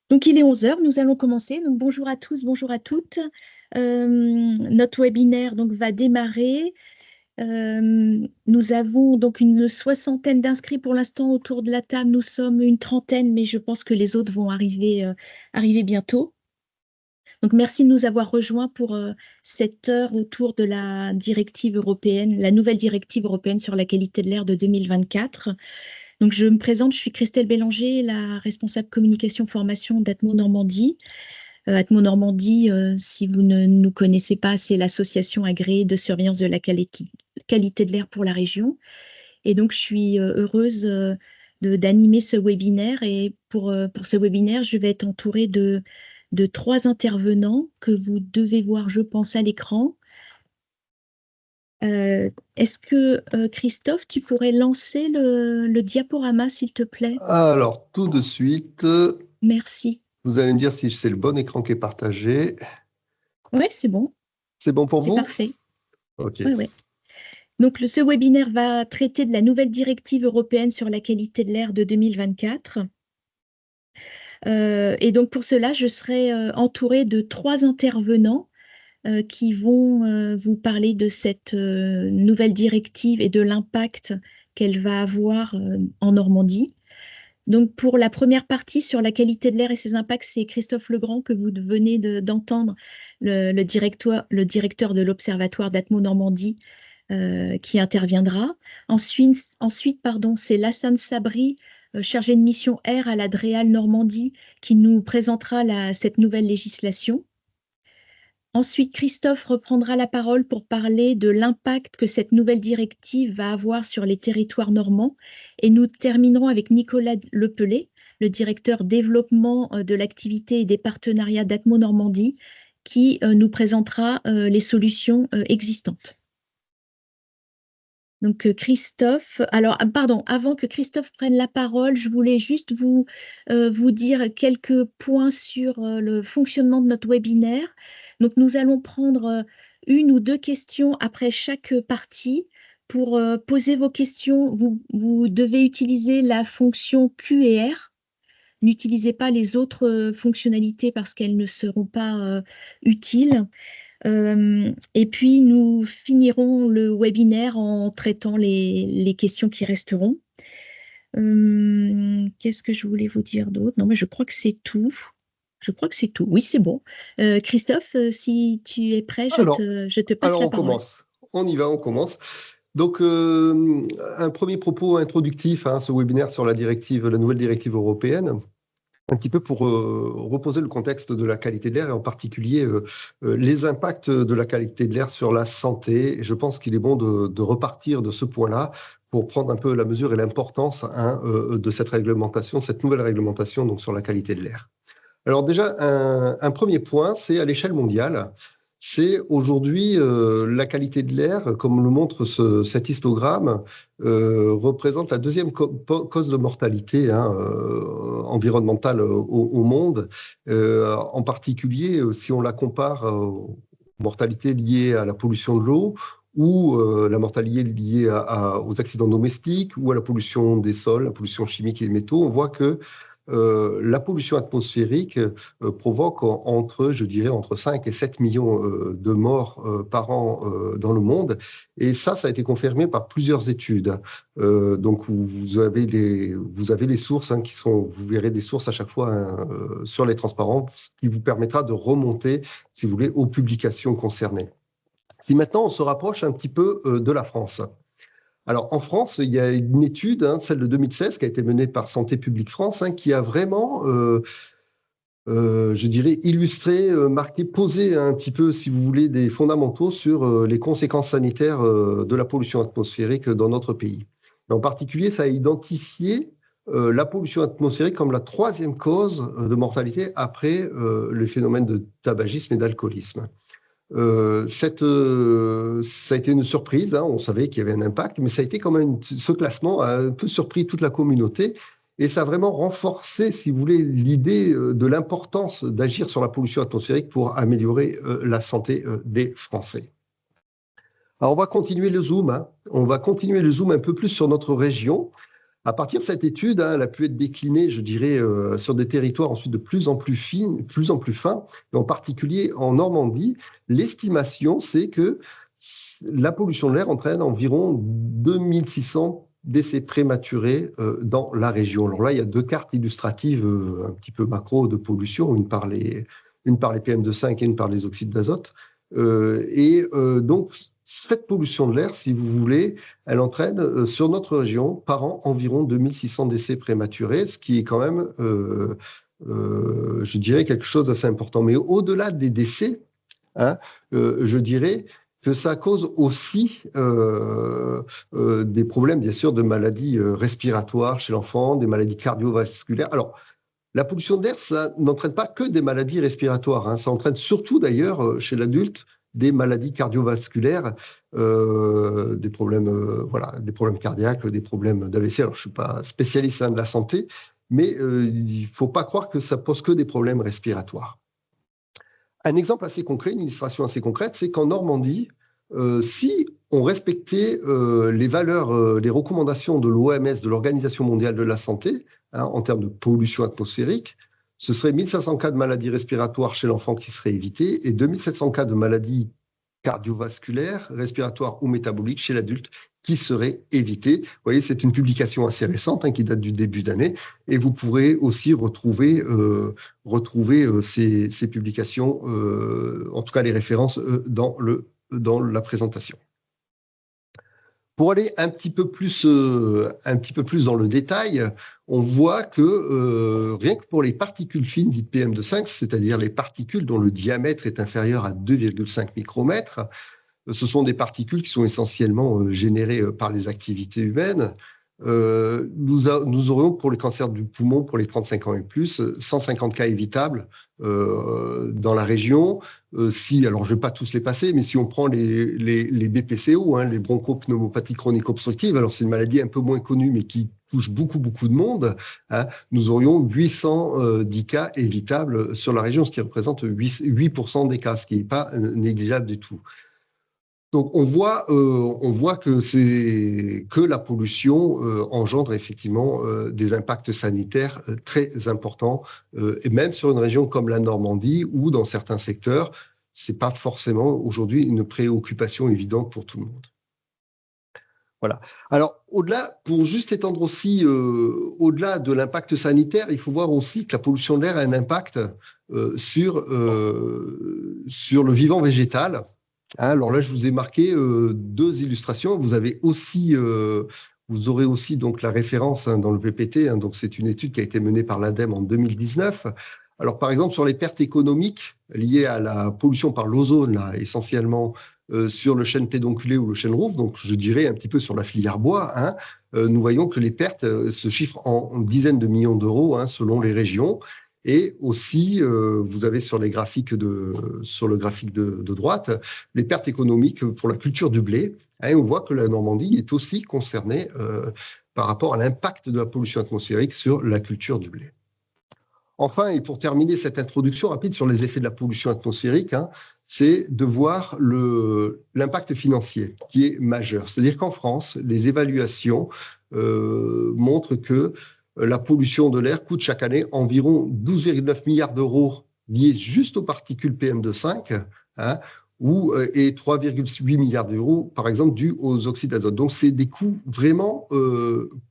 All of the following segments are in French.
Donc, il est 11 heures, nous allons commencer. Donc, bonjour à tous, bonjour à toutes. Notre webinaire donc, va démarrer. Nous avons donc une soixantaine d'inscrits pour l'instant autour de la table. Nous sommes une trentaine, mais je pense que les autres vont arriver bientôt. Donc, merci de nous avoir rejoints pour cette heure autour de la directive européenne, la nouvelle directive européenne sur la qualité de l'air de 2024. Donc, je me présente, je suis Christelle Bélanger, la responsable communication formation d'Atmo Normandie. Atmo Normandie, si vous ne nous connaissez pas, c'est l'association agréée de surveillance de la qualité de l'air pour la région. Et donc, je suis heureuse d'animer ce webinaire. Et pour ce webinaire, je vais être entourée de trois intervenants que vous devez voir, je pense, à l'écran. Est-ce que, Christophe, tu pourrais lancer le diaporama, s'il te plaît? Alors, tout de suite, Merci. vous allez me dire si c'est le bon écran qui est partagé. Oui, c'est bon. C'est bon pour C'est vous? parfait. OK. Oui, oui. Donc, ce webinaire va traiter de la nouvelle directive européenne sur la qualité de l'air de 2024. Et donc, pour cela, je serai entourée de trois intervenants qui vont vous parler de cette nouvelle directive et de l'impact qu'elle va avoir en Normandie. Donc, pour la première partie sur la qualité de l'air et ses impacts, c'est Christophe Legrand que vous venez d'entendre, le directeur de l'Observatoire d'Atmo Normandie, qui interviendra. Ensuite, c'est Lassane Sabri, chargé de mission air à la DREAL Normandie, qui nous présentera cette nouvelle législation. Ensuite, Christophe reprendra la parole pour parler de l'impact que cette nouvelle directive va avoir sur les territoires normands. Et nous terminerons avec Nicolas Lepelé, le directeur développement de l'activité et des partenariats d'Atmo Normandie, qui nous présentera les solutions existantes. Donc Christophe, alors pardon, avant que Christophe prenne la parole, je voulais juste vous dire quelques points sur le fonctionnement de notre webinaire. Donc nous allons prendre une ou deux questions après chaque partie. Pour poser vos questions, vous devez utiliser la fonction Q&R. N'utilisez pas les autres fonctionnalités parce qu'elles ne seront pas utiles. Et puis, nous finirons le webinaire en traitant les questions qui resteront. Qu'est-ce que je voulais vous dire d'autre? Non, mais je crois que c'est tout. Je crois que c'est tout. Oui, c'est bon. Christophe, si tu es prêt, je te passe la On parole. commence. On y va, on commence. Donc, un premier propos introductif à ce webinaire sur la nouvelle directive européenne. Un petit peu pour reposer le contexte de la qualité de l'air et en particulier les impacts de la qualité de l'air sur la santé. Et je pense qu'il est bon de repartir de ce point-là pour prendre un peu la mesure et l'importance de cette réglementation, cette nouvelle réglementation donc, sur la qualité de l'air. Alors déjà, un premier point, c'est à l'échelle mondiale. C'est aujourd'hui la qualité de l'air, comme le montre cet histogramme, représente la deuxième cause de mortalité environnementale au monde. En particulier, si on la compare aux mortalités liées à la pollution de l'eau ou la mortalité liée aux accidents domestiques ou à la pollution des sols, la pollution chimique et des métaux, on voit que la pollution atmosphérique provoque entre 5 et 7 millions de morts par an dans le monde. Et ça a été confirmé par plusieurs études. Donc, vous avez les sources vous verrez des sources à chaque fois sur les transparents, ce qui vous permettra de remonter, si vous voulez, aux publications concernées. Si maintenant on se rapproche un petit peu de la France. Alors, en France, il y a une étude, celle de 2016, qui a été menée par Santé publique France, qui a vraiment, je dirais, illustré, marqué, posé un petit peu, si vous voulez, des fondamentaux sur les conséquences sanitaires de la pollution atmosphérique dans notre pays. Et en particulier, ça a identifié la pollution atmosphérique comme la troisième cause de mortalité après le phénomène de tabagisme et d'alcoolisme. Ça a été une surprise, on savait qu'il y avait un impact, mais ça a été quand même ce classement a un peu surpris toute la communauté et ça a vraiment renforcé, si vous voulez, l'idée de l'importance d'agir sur la pollution atmosphérique pour améliorer la santé des Français. Alors on va continuer le zoom, on va continuer le zoom un peu plus sur notre région. À partir de cette étude, elle a pu être déclinée, je dirais, sur des territoires ensuite de plus en plus fins, et en particulier en Normandie. L'estimation, c'est que la pollution de l'air entraîne environ 2600 décès prématurés dans la région. Alors là, il y a deux cartes illustratives un petit peu macro de pollution, une par les PM2,5 et une par les oxydes d'azote. Donc, cette pollution de l'air, si vous voulez, elle entraîne sur notre région par an environ 2600 décès prématurés, ce qui est quand même, je dirais, quelque chose d'assez important. Mais au-delà des décès, je dirais que ça cause aussi des problèmes, bien sûr, de maladies respiratoires chez l'enfant, des maladies cardiovasculaires. Alors, la pollution de l'air, ça n'entraîne pas que des maladies respiratoires, ça entraîne surtout d'ailleurs chez l'adulte des maladies cardiovasculaires, des problèmes, des problèmes cardiaques, des problèmes d'AVC. Alors, je ne suis pas spécialiste de la santé, mais il ne faut pas croire que ça pose que des problèmes respiratoires. Un exemple assez concret, une illustration assez concrète, c'est qu'en Normandie, si on respectait les valeurs, les recommandations de l'OMS, de l'Organisation mondiale de la santé, en termes de pollution atmosphérique, ce serait 1500 cas de maladies respiratoires chez l'enfant qui seraient évités et 2700 cas de maladies cardiovasculaires, respiratoires ou métaboliques chez l'adulte qui seraient évités. Vous voyez, c'est une publication assez récente qui date du début d'année et vous pourrez aussi retrouver ces publications, en tout cas les références dans la présentation. Pour aller un petit peu plus dans le détail, on voit que rien que pour les particules fines dites PM2,5, c'est-à-dire les particules dont le diamètre est inférieur à 2,5 micromètres, ce sont des particules qui sont essentiellement générées par les activités humaines. Nous aurions pour les cancers du poumon, pour les 35 ans et plus, 150 cas évitables dans la région. Alors je ne vais pas tous les passer, mais si on prend les BPCO, les bronchopneumopathies chroniques obstructives, alors c'est une maladie un peu moins connue, mais qui touche beaucoup de monde, nous aurions 810 cas évitables sur la région, ce qui représente 8% des cas, ce qui n'est pas négligeable du tout. Donc, on voit que la pollution engendre effectivement des impacts sanitaires très importants, et même sur une région comme la Normandie, où dans certains secteurs, ce n'est pas forcément aujourd'hui une préoccupation évidente pour tout le monde. Voilà. Alors, pour juste étendre aussi, au-delà de l'impact sanitaire, il faut voir aussi que la pollution de l'air a un impact sur le vivant végétal. Alors là, je vous ai marqué deux illustrations. Vous aurez aussi donc la référence dans le PPT. Donc c'est une étude qui a été menée par l'ADEME en 2019. Alors par exemple sur les pertes économiques liées à la pollution par l'ozone, essentiellement sur le chêne pédonculé ou le chêne rouvre, donc je dirais un petit peu sur la filière bois, nous voyons que les pertes se chiffrent en dizaines de millions d'euros selon les régions. Et aussi, vous avez sur le graphique de droite, les pertes économiques pour la culture du blé. Et on voit que la Normandie est aussi concernée par rapport à l'impact de la pollution atmosphérique sur la culture du blé. Enfin, et pour terminer cette introduction rapide sur les effets de la pollution atmosphérique, c'est de voir l'impact financier qui est majeur. C'est-à-dire qu'en France, les évaluations montrent que la pollution de l'air coûte chaque année environ 12,9 milliards d'euros liés juste aux particules PM2,5 et 3,8 milliards d'euros, par exemple, dus aux oxydes d'azote. Donc, c'est des coûts vraiment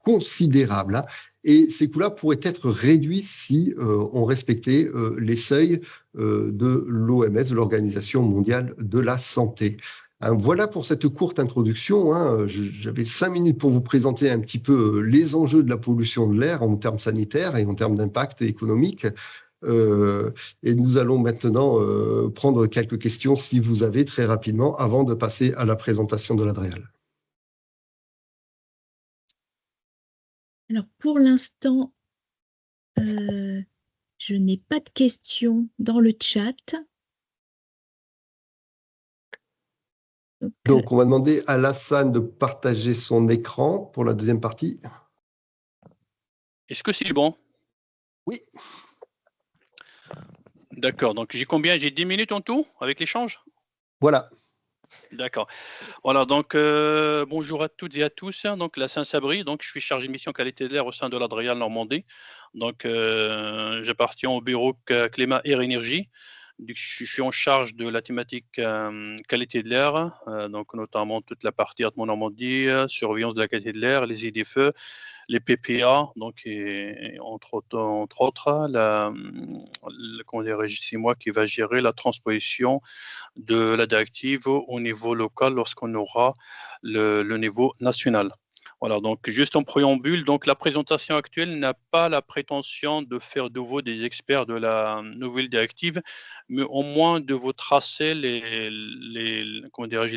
considérables. Et ces coûts-là pourraient être réduits si on respectait les seuils de l'OMS, de l'Organisation mondiale de la santé. Voilà pour cette courte introduction. J'avais 5 minutes pour vous présenter un petit peu les enjeux de la pollution de l'air en termes sanitaires et en termes d'impact économique. Et nous allons maintenant prendre quelques questions si vous avez très rapidement avant de passer à la présentation de l'ADREAL. Alors pour l'instant, je n'ai pas de questions dans le chat. Donc, on va demander à Lassane de partager son écran pour la deuxième partie. Est-ce que c'est bon? Oui. D'accord, donc j'ai combien? J'ai 10 minutes en tout avec l'échange? Voilà. D'accord. Voilà, donc bonjour à toutes et à tous. Donc la Saint-Sabri, donc je suis chargé de mission qualité de l'air au sein de l'Adrial Normandie. Donc j'appartiens au bureau climat air énergie. Donc, je suis en charge de la thématique qualité de l'air, donc notamment toute la partie Atmo Normandie, surveillance de la qualité de l'air, les idées-feux, les PPA, donc et entre autres, comment dirais-je, c'est moi qui va gérer la transposition de la directive au niveau local lorsqu'on aura le niveau national. Voilà, donc juste en préambule, donc la présentation actuelle n'a pas la prétention de faire de vous des experts de la nouvelle directive, mais au moins de vous tracer les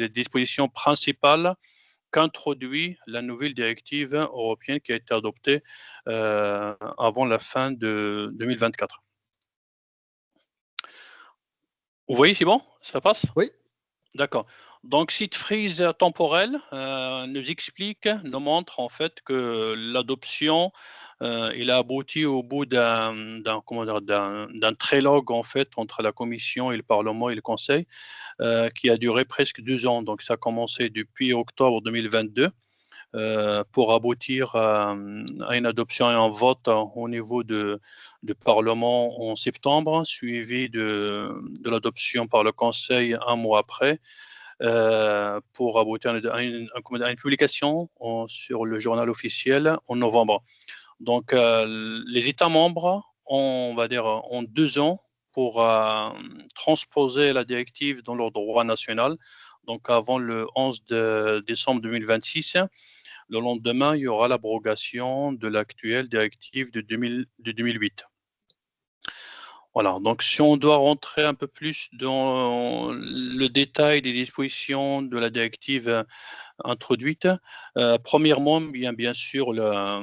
dispositions principales qu'introduit la nouvelle directive européenne qui a été adoptée avant la fin de 2024. Vous voyez, c'est bon? Ça passe? Oui. D'accord. Donc, cette frise temporelle nous explique, nous montre en fait que l'adoption, il a abouti au bout d'un trilogue en fait entre la Commission et le Parlement et le Conseil, qui a duré presque 2 ans. Donc, ça a commencé depuis octobre 2022 pour aboutir à une adoption et un vote au niveau du Parlement en septembre, suivi de l'adoption par le Conseil un mois après, pour aboutir à une publication sur le journal officiel en novembre. Donc, les États membres ont, on va dire, ont 2 ans pour transposer la directive dans leur droit national. Donc, avant le 11 décembre 2026, le lendemain, il y aura l'abrogation de l'actuelle directive de 2008. Voilà, donc si on doit rentrer un peu plus dans le détail des dispositions de la directive introduite, premièrement, bien sûr, la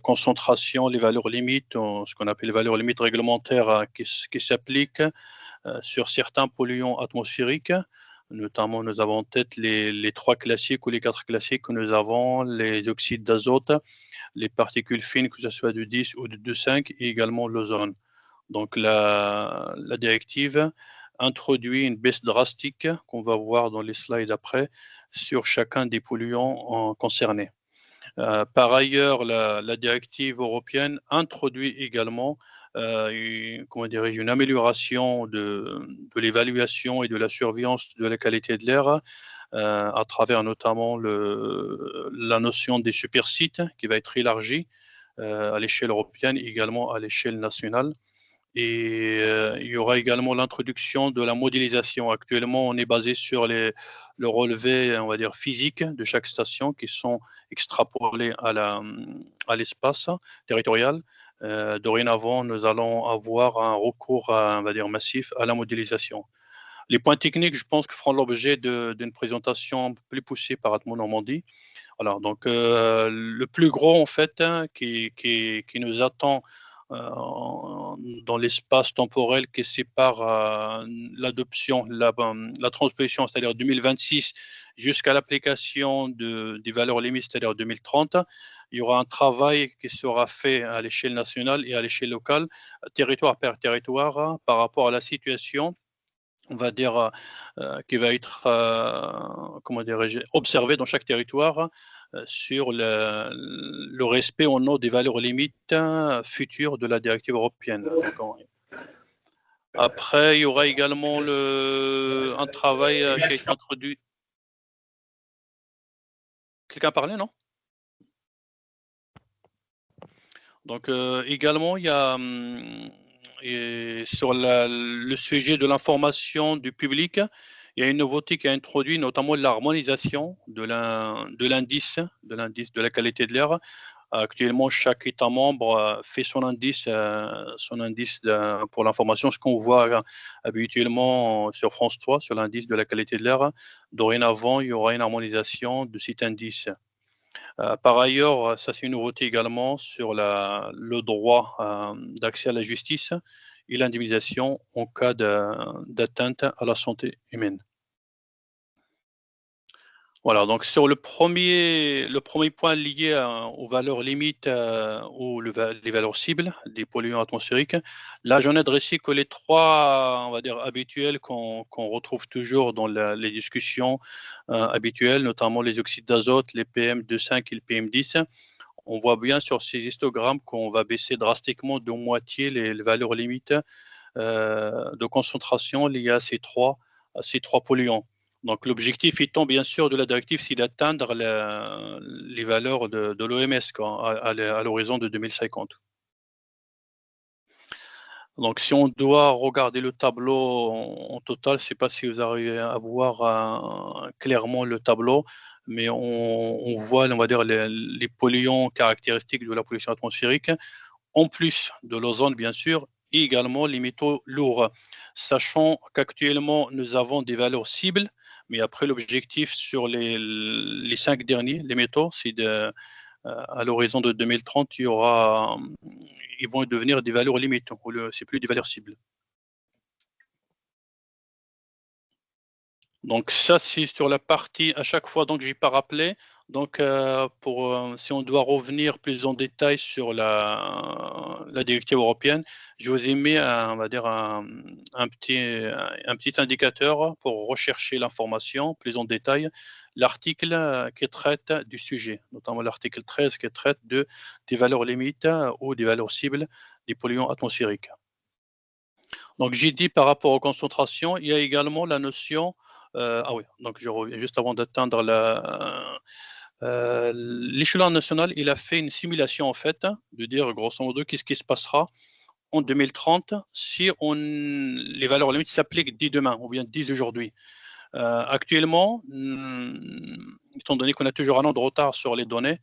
concentration, les valeurs limites, ce qu'on appelle les valeurs limites réglementaires qui s'appliquent sur certains polluants atmosphériques. Notamment, nous avons en tête les 3 classiques ou les 4 classiques que nous avons, les oxydes d'azote, les particules fines, que ce soit de 10 ou de 2,5, et également l'ozone. Donc la directive introduit une baisse drastique qu'on va voir dans les slides après sur chacun des polluants concernés. Par ailleurs, la directive européenne introduit également une amélioration de l'évaluation et de la surveillance de la qualité de l'air à travers notamment la notion des supersites qui va être élargie à l'échelle européenne et également à l'échelle nationale. Et il y aura également l'introduction de la modélisation. Actuellement, on est basé sur le relevé, on va dire, physique de chaque station qui sont extrapolés à l'espace territorial. Dorénavant, nous allons avoir un recours, on va dire, massif à la modélisation. Les points techniques, je pense, que feront l'objet d'une présentation un peu plus poussée par Atmo Normandie. Alors, donc, le plus gros, en fait, qui nous attend dans l'espace temporel qui sépare l'adoption, la transposition, c'est-à-dire 2026, jusqu'à l'application des valeurs limites, c'est-à-dire 2030. Il y aura un travail qui sera fait à l'échelle nationale et à l'échelle locale, territoire par territoire, par rapport à la situation, on va dire, qui va être observé dans chaque territoire sur le respect ou non des valeurs limites futures de la directive européenne. Après, il y aura également un travail qui a été introduit. Quelqu'un a parlé, non? Donc, également, il y a sur le sujet de l'information du public, il y a une nouveauté qui a introduit notamment l'harmonisation de l'indice de la qualité de l'air. Actuellement, chaque État membre fait son indice pour l'information, ce qu'on voit habituellement sur France 3, sur l'indice de la qualité de l'air. Dorénavant, il y aura une harmonisation de cet indice. Par ailleurs, ça c'est une nouveauté également sur le droit d'accès à la justice et l'indemnisation en cas d'atteinte à la santé humaine. Voilà, donc sur le premier point lié aux valeurs limites ou les valeurs cibles des polluants atmosphériques, là j'en ai dressé que les trois, on va dire, habituels qu'on retrouve toujours dans les discussions habituelles, notamment les oxydes d'azote, les PM2,5 et le PM10. On voit bien sur ces histogrammes qu'on va baisser drastiquement de moitié les valeurs limites de concentration liées à ces trois polluants. Donc l'objectif étant bien sûr de la directive, c'est d'atteindre les valeurs de l'OMS à l'horizon de 2050. Donc si on doit regarder le tableau en total, je ne sais pas si vous arrivez à voir clairement le tableau, mais on voit, on va dire, les polluants caractéristiques de la pollution atmosphérique, en plus de l'ozone bien sûr, et également les métaux lourds, sachant qu'actuellement nous avons des valeurs cibles, mais après l'objectif sur les 5 derniers, les métaux, c'est à l'horizon de 2030, ils vont devenir des valeurs limites, c'est plus des valeurs cibles. Donc ça, c'est sur la partie, à chaque fois, donc j'ai pas rappelé. Donc si on doit revenir plus en détail sur la directive européenne, je vous ai mis on va dire un petit indicateur pour rechercher l'information plus en détail. L'article qui traite du sujet, notamment l'article 13 qui traite des valeurs limites ou des valeurs cibles des polluants atmosphériques. Donc j'ai dit par rapport aux concentrations, il y a également la notion ah oui, donc je reviens juste avant d'atteindre l'échelon national, il a fait une simulation en fait, de dire grosso modo qu'est-ce qui se passera en 2030 si les valeurs limites s'appliquent dès demain ou bien dès aujourd'hui. Actuellement, étant donné qu'on a toujours un an de retard sur les données,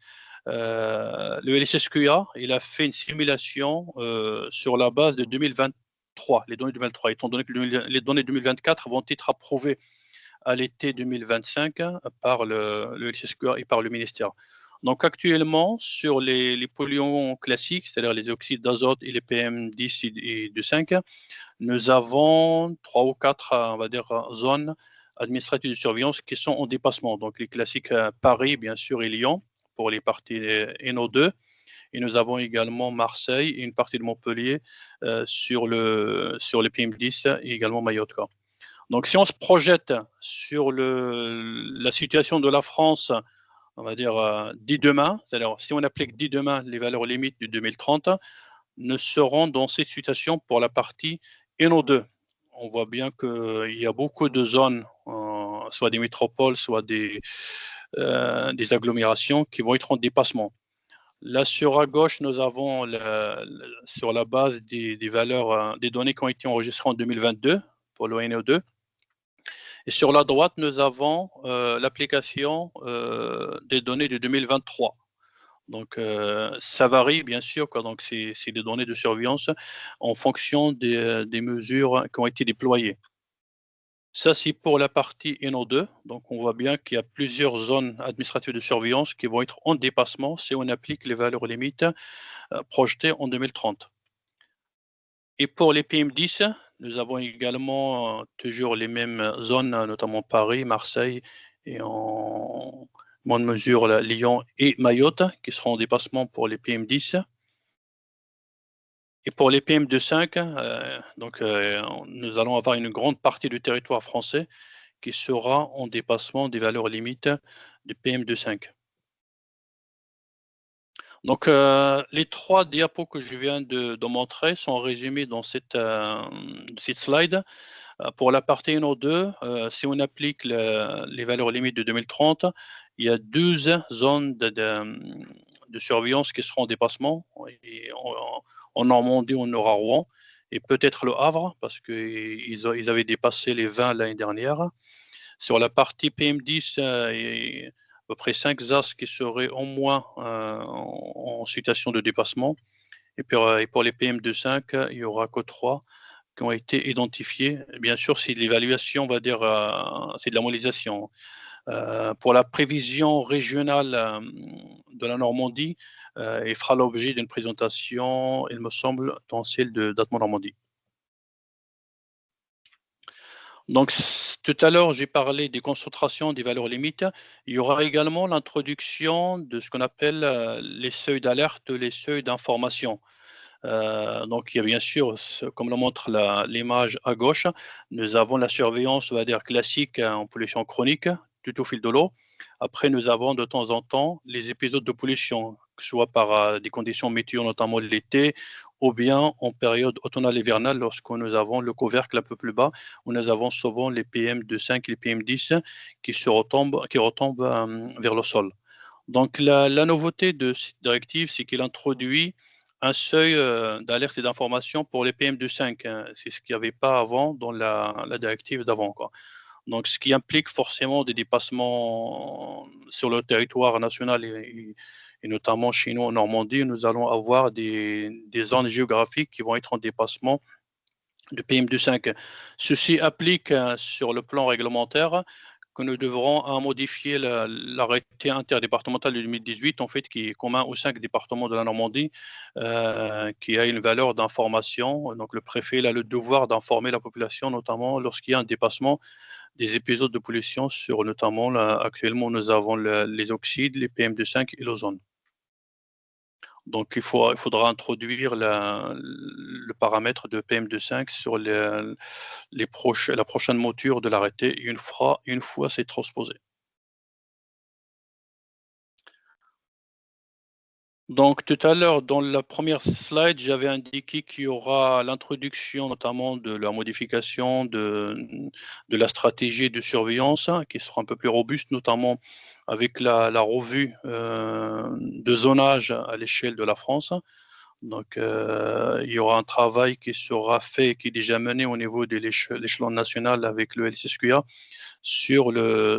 le LSSQA, il a fait une simulation sur la base de 2023, les données 2023, étant donné que les données 2024 vont être approuvées à l'été 2025 par le LSSQA et par le ministère. Donc actuellement, sur les polluants classiques, c'est-à-dire les oxydes d'azote et les PM10 et 2,5, nous avons 3 ou 4, on va dire, zones administratives de surveillance qui sont en dépassement. Donc les classiques Paris, bien sûr, et Lyon, pour les parties NO2. Et nous avons également Marseille et une partie de Montpellier sur les PM10 et également Mayotte. Donc, si on se projette sur la situation de la France, on va dire dès demain, c'est-à-dire si on applique dès demain les valeurs limites de 2030, nous serons dans cette situation pour la partie NO2. On voit bien qu'il y a beaucoup de zones, soit des métropoles, soit des agglomérations qui vont être en dépassement. Là, sur à gauche, nous avons sur la base des valeurs, des données qui ont été enregistrées en 2022 pour le NO2. Et sur la droite, nous avons l'application des données de 2023. Donc, ça varie, bien sûr, donc c'est des données de surveillance en fonction des mesures qui ont été déployées. Ça, c'est pour la partie NO2. Donc, on voit bien qu'il y a plusieurs zones administratives de surveillance qui vont être en dépassement si on applique les valeurs limites projetées en 2030. Et pour les PM10, nous avons également toujours les mêmes zones, notamment Paris, Marseille et en moindre mesure Lyon et Mayotte, qui seront en dépassement pour les PM10. Et pour les PM2,5, nous allons avoir une grande partie du territoire français qui sera en dépassement des valeurs limites de PM2,5. Donc, les 3 diapos que je viens de montrer sont résumés dans cette slide. Pour la partie NO2, si on applique les valeurs limites de 2030, il y a 12 zones de surveillance qui seront en dépassement. Et en Normandie, on aura Rouen et peut-être le Havre, parce qu'ils avaient dépassé les 20 l'année dernière. Sur la partie PM10, il y a à peu près 5 ZAS qui seraient au moins en situation de dépassement. Et pour les PM2,5, il n'y aura que 3 qui ont été identifiés. Bien sûr, c'est l'évaluation, on va dire, c'est de la modélisation. Pour la prévision régionale de la Normandie, il fera l'objet d'une présentation, il me semble, dans celle d'Atmos Normandie. Donc, tout à l'heure, j'ai parlé des concentrations, des valeurs limites. Il y aura également l'introduction de ce qu'on appelle les seuils d'alerte, les seuils d'information. Donc, il y a bien sûr, comme le montre l'image à gauche, nous avons la surveillance, on va dire, classique en pollution chronique, tout au fil de l'eau. Après, nous avons de temps en temps les épisodes de pollution, que ce soit par des conditions météo, notamment l'été, ou bien en période automnale hivernale, lorsque nous avons le couvercle un peu plus bas, où nous avons souvent les PM2,5 et les PM10 qui retombent vers le sol. Donc, la nouveauté de cette directive, c'est qu'il introduit un seuil d'alerte et d'information pour les PM2,5. Hein. C'est ce qu'il n'y avait pas avant dans la directive d'avant. Donc, ce qui implique forcément des dépassements sur le territoire national et notamment chez nous en Normandie, nous allons avoir des zones géographiques qui vont être en dépassement de PM2,5. Ceci applique sur le plan réglementaire que nous devrons modifier l'arrêté interdépartemental de 2018, en fait, qui est commun aux 5 départements de la Normandie, qui a une valeur d'information. Donc, le préfet a le devoir d'informer la population, notamment lorsqu'il y a un dépassement des épisodes de pollution sur, notamment, actuellement, nous avons les oxydes, les PM2,5 et l'ozone. Donc, il faudra introduire le paramètre de PM2,5 sur la prochaine mouture de l'arrêté une fois c'est transposé. Donc, tout à l'heure, dans la première slide, j'avais indiqué qu'il y aura l'introduction notamment de la modification de la stratégie de surveillance qui sera un peu plus robuste, notamment avec la revue de zonage à l'échelle de la France. Donc, il y aura un travail qui sera fait, qui est déjà mené au niveau de l'échelon national avec le LCSQA sur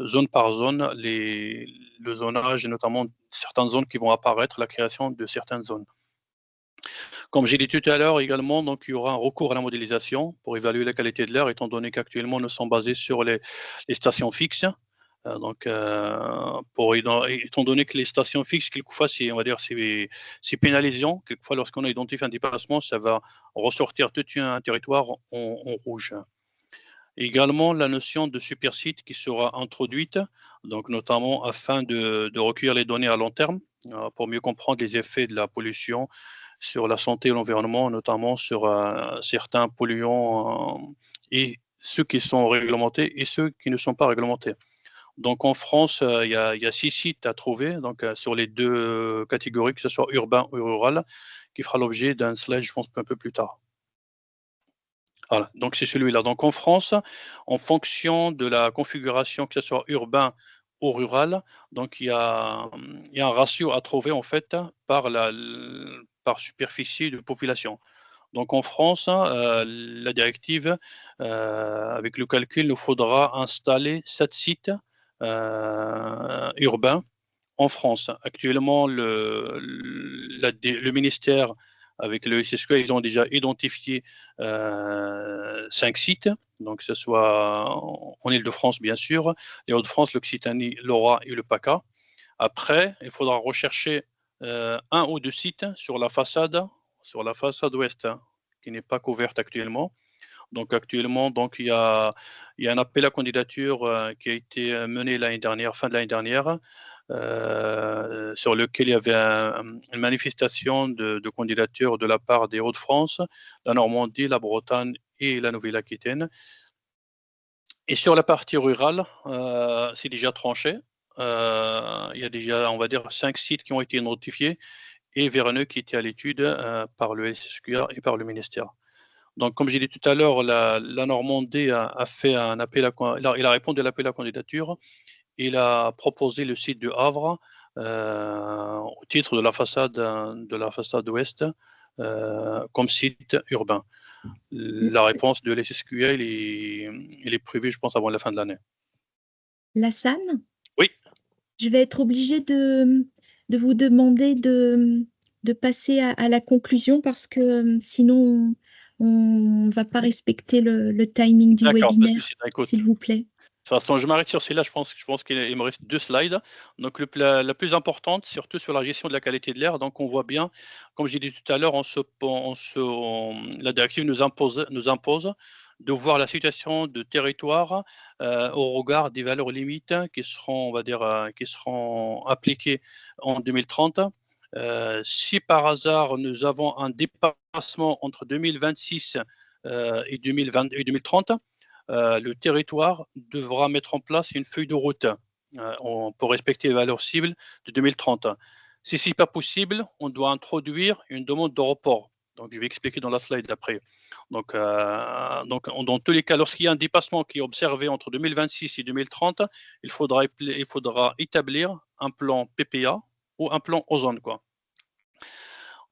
zone par zone, le zonage et notamment certaines zones qui vont apparaître, la création de certaines zones. Comme j'ai dit tout à l'heure également, donc, il y aura un recours à la modélisation pour évaluer la qualité de l'air, étant donné qu'actuellement nous sommes basés sur les stations fixes. Donc, étant donné que les stations fixes, quelquefois, on va dire, c'est pénalisant. Quelquefois, lorsqu'on a identifié un déplacement, ça va ressortir tout un territoire en rouge. Également, la notion de supersite qui sera introduite, donc notamment afin de recueillir les données à long terme pour mieux comprendre les effets de la pollution sur la santé et l'environnement, notamment sur certains polluants et ceux qui sont réglementés et ceux qui ne sont pas réglementés. Donc en France, il y a 6 sites à trouver donc, sur les 2 catégories, que ce soit urbain ou rural, qui fera l'objet d'un slide, je pense, un peu plus tard. Voilà, donc c'est celui-là. Donc en France, en fonction de la configuration, que ce soit urbain ou rural, donc il y a un ratio à trouver en fait par superficie de population. Donc en France, la directive, avec le calcul, il nous faudra installer 7 sites urbains en France. Actuellement, le ministère avec le SSQ, ils ont déjà identifié 5 sites, donc que ce soit en Île-de-France, bien sûr, les Hauts-de-France, l'Occitanie, l'Ora et le PACA. Après, il faudra rechercher 1 ou 2 sites sur la façade ouest, qui n'est pas couverte actuellement. Donc actuellement, il y a un appel à candidature qui a été mené fin de l'année dernière, sur lequel il y avait une manifestation de candidature de la part des Hauts-de-France, la Normandie, la Bretagne et la Nouvelle-Aquitaine. Et sur la partie rurale, c'est déjà tranché. Il y a déjà, on va dire, 5 sites qui ont été notifiés et 29 qui étaient à l'étude par le SSQA et par le ministère. Donc, comme j'ai dit tout à l'heure, la Normandie a fait un appel il a répondu à l'appel à candidature. Il a proposé le site de Havre au titre de la façade ouest comme site urbain. La réponse de l'SSQA, il est prévu, je pense, avant la fin de l'année. Lassane ? Oui. Je vais être obligée de vous demander de passer à la conclusion parce que sinon on ne va pas respecter le timing du webinaire, s'il vous plaît. De toute façon, je m'arrête sur celle-là. Je pense qu'il me reste 2 slides. Donc, la plus importante, surtout sur la gestion de la qualité de l'air. Donc, on voit bien, comme j'ai dit tout à l'heure, la directive nous impose de voir la situation de territoire au regard des valeurs limites qui seront, on va dire, qui seront appliquées en 2030. Si par hasard nous avons un dépassement entre 2026 et 2030, le territoire devra mettre en place une feuille de route pour respecter les valeurs cibles de 2030. Si ce n'est pas possible, on doit introduire une demande de report. Donc, je vais expliquer dans la slide d'après. Donc, dans tous les cas, lorsqu'il y a un dépassement qui est observé entre 2026 et 2030, il faudra établir un plan PPA ou un plan ozone, quoi.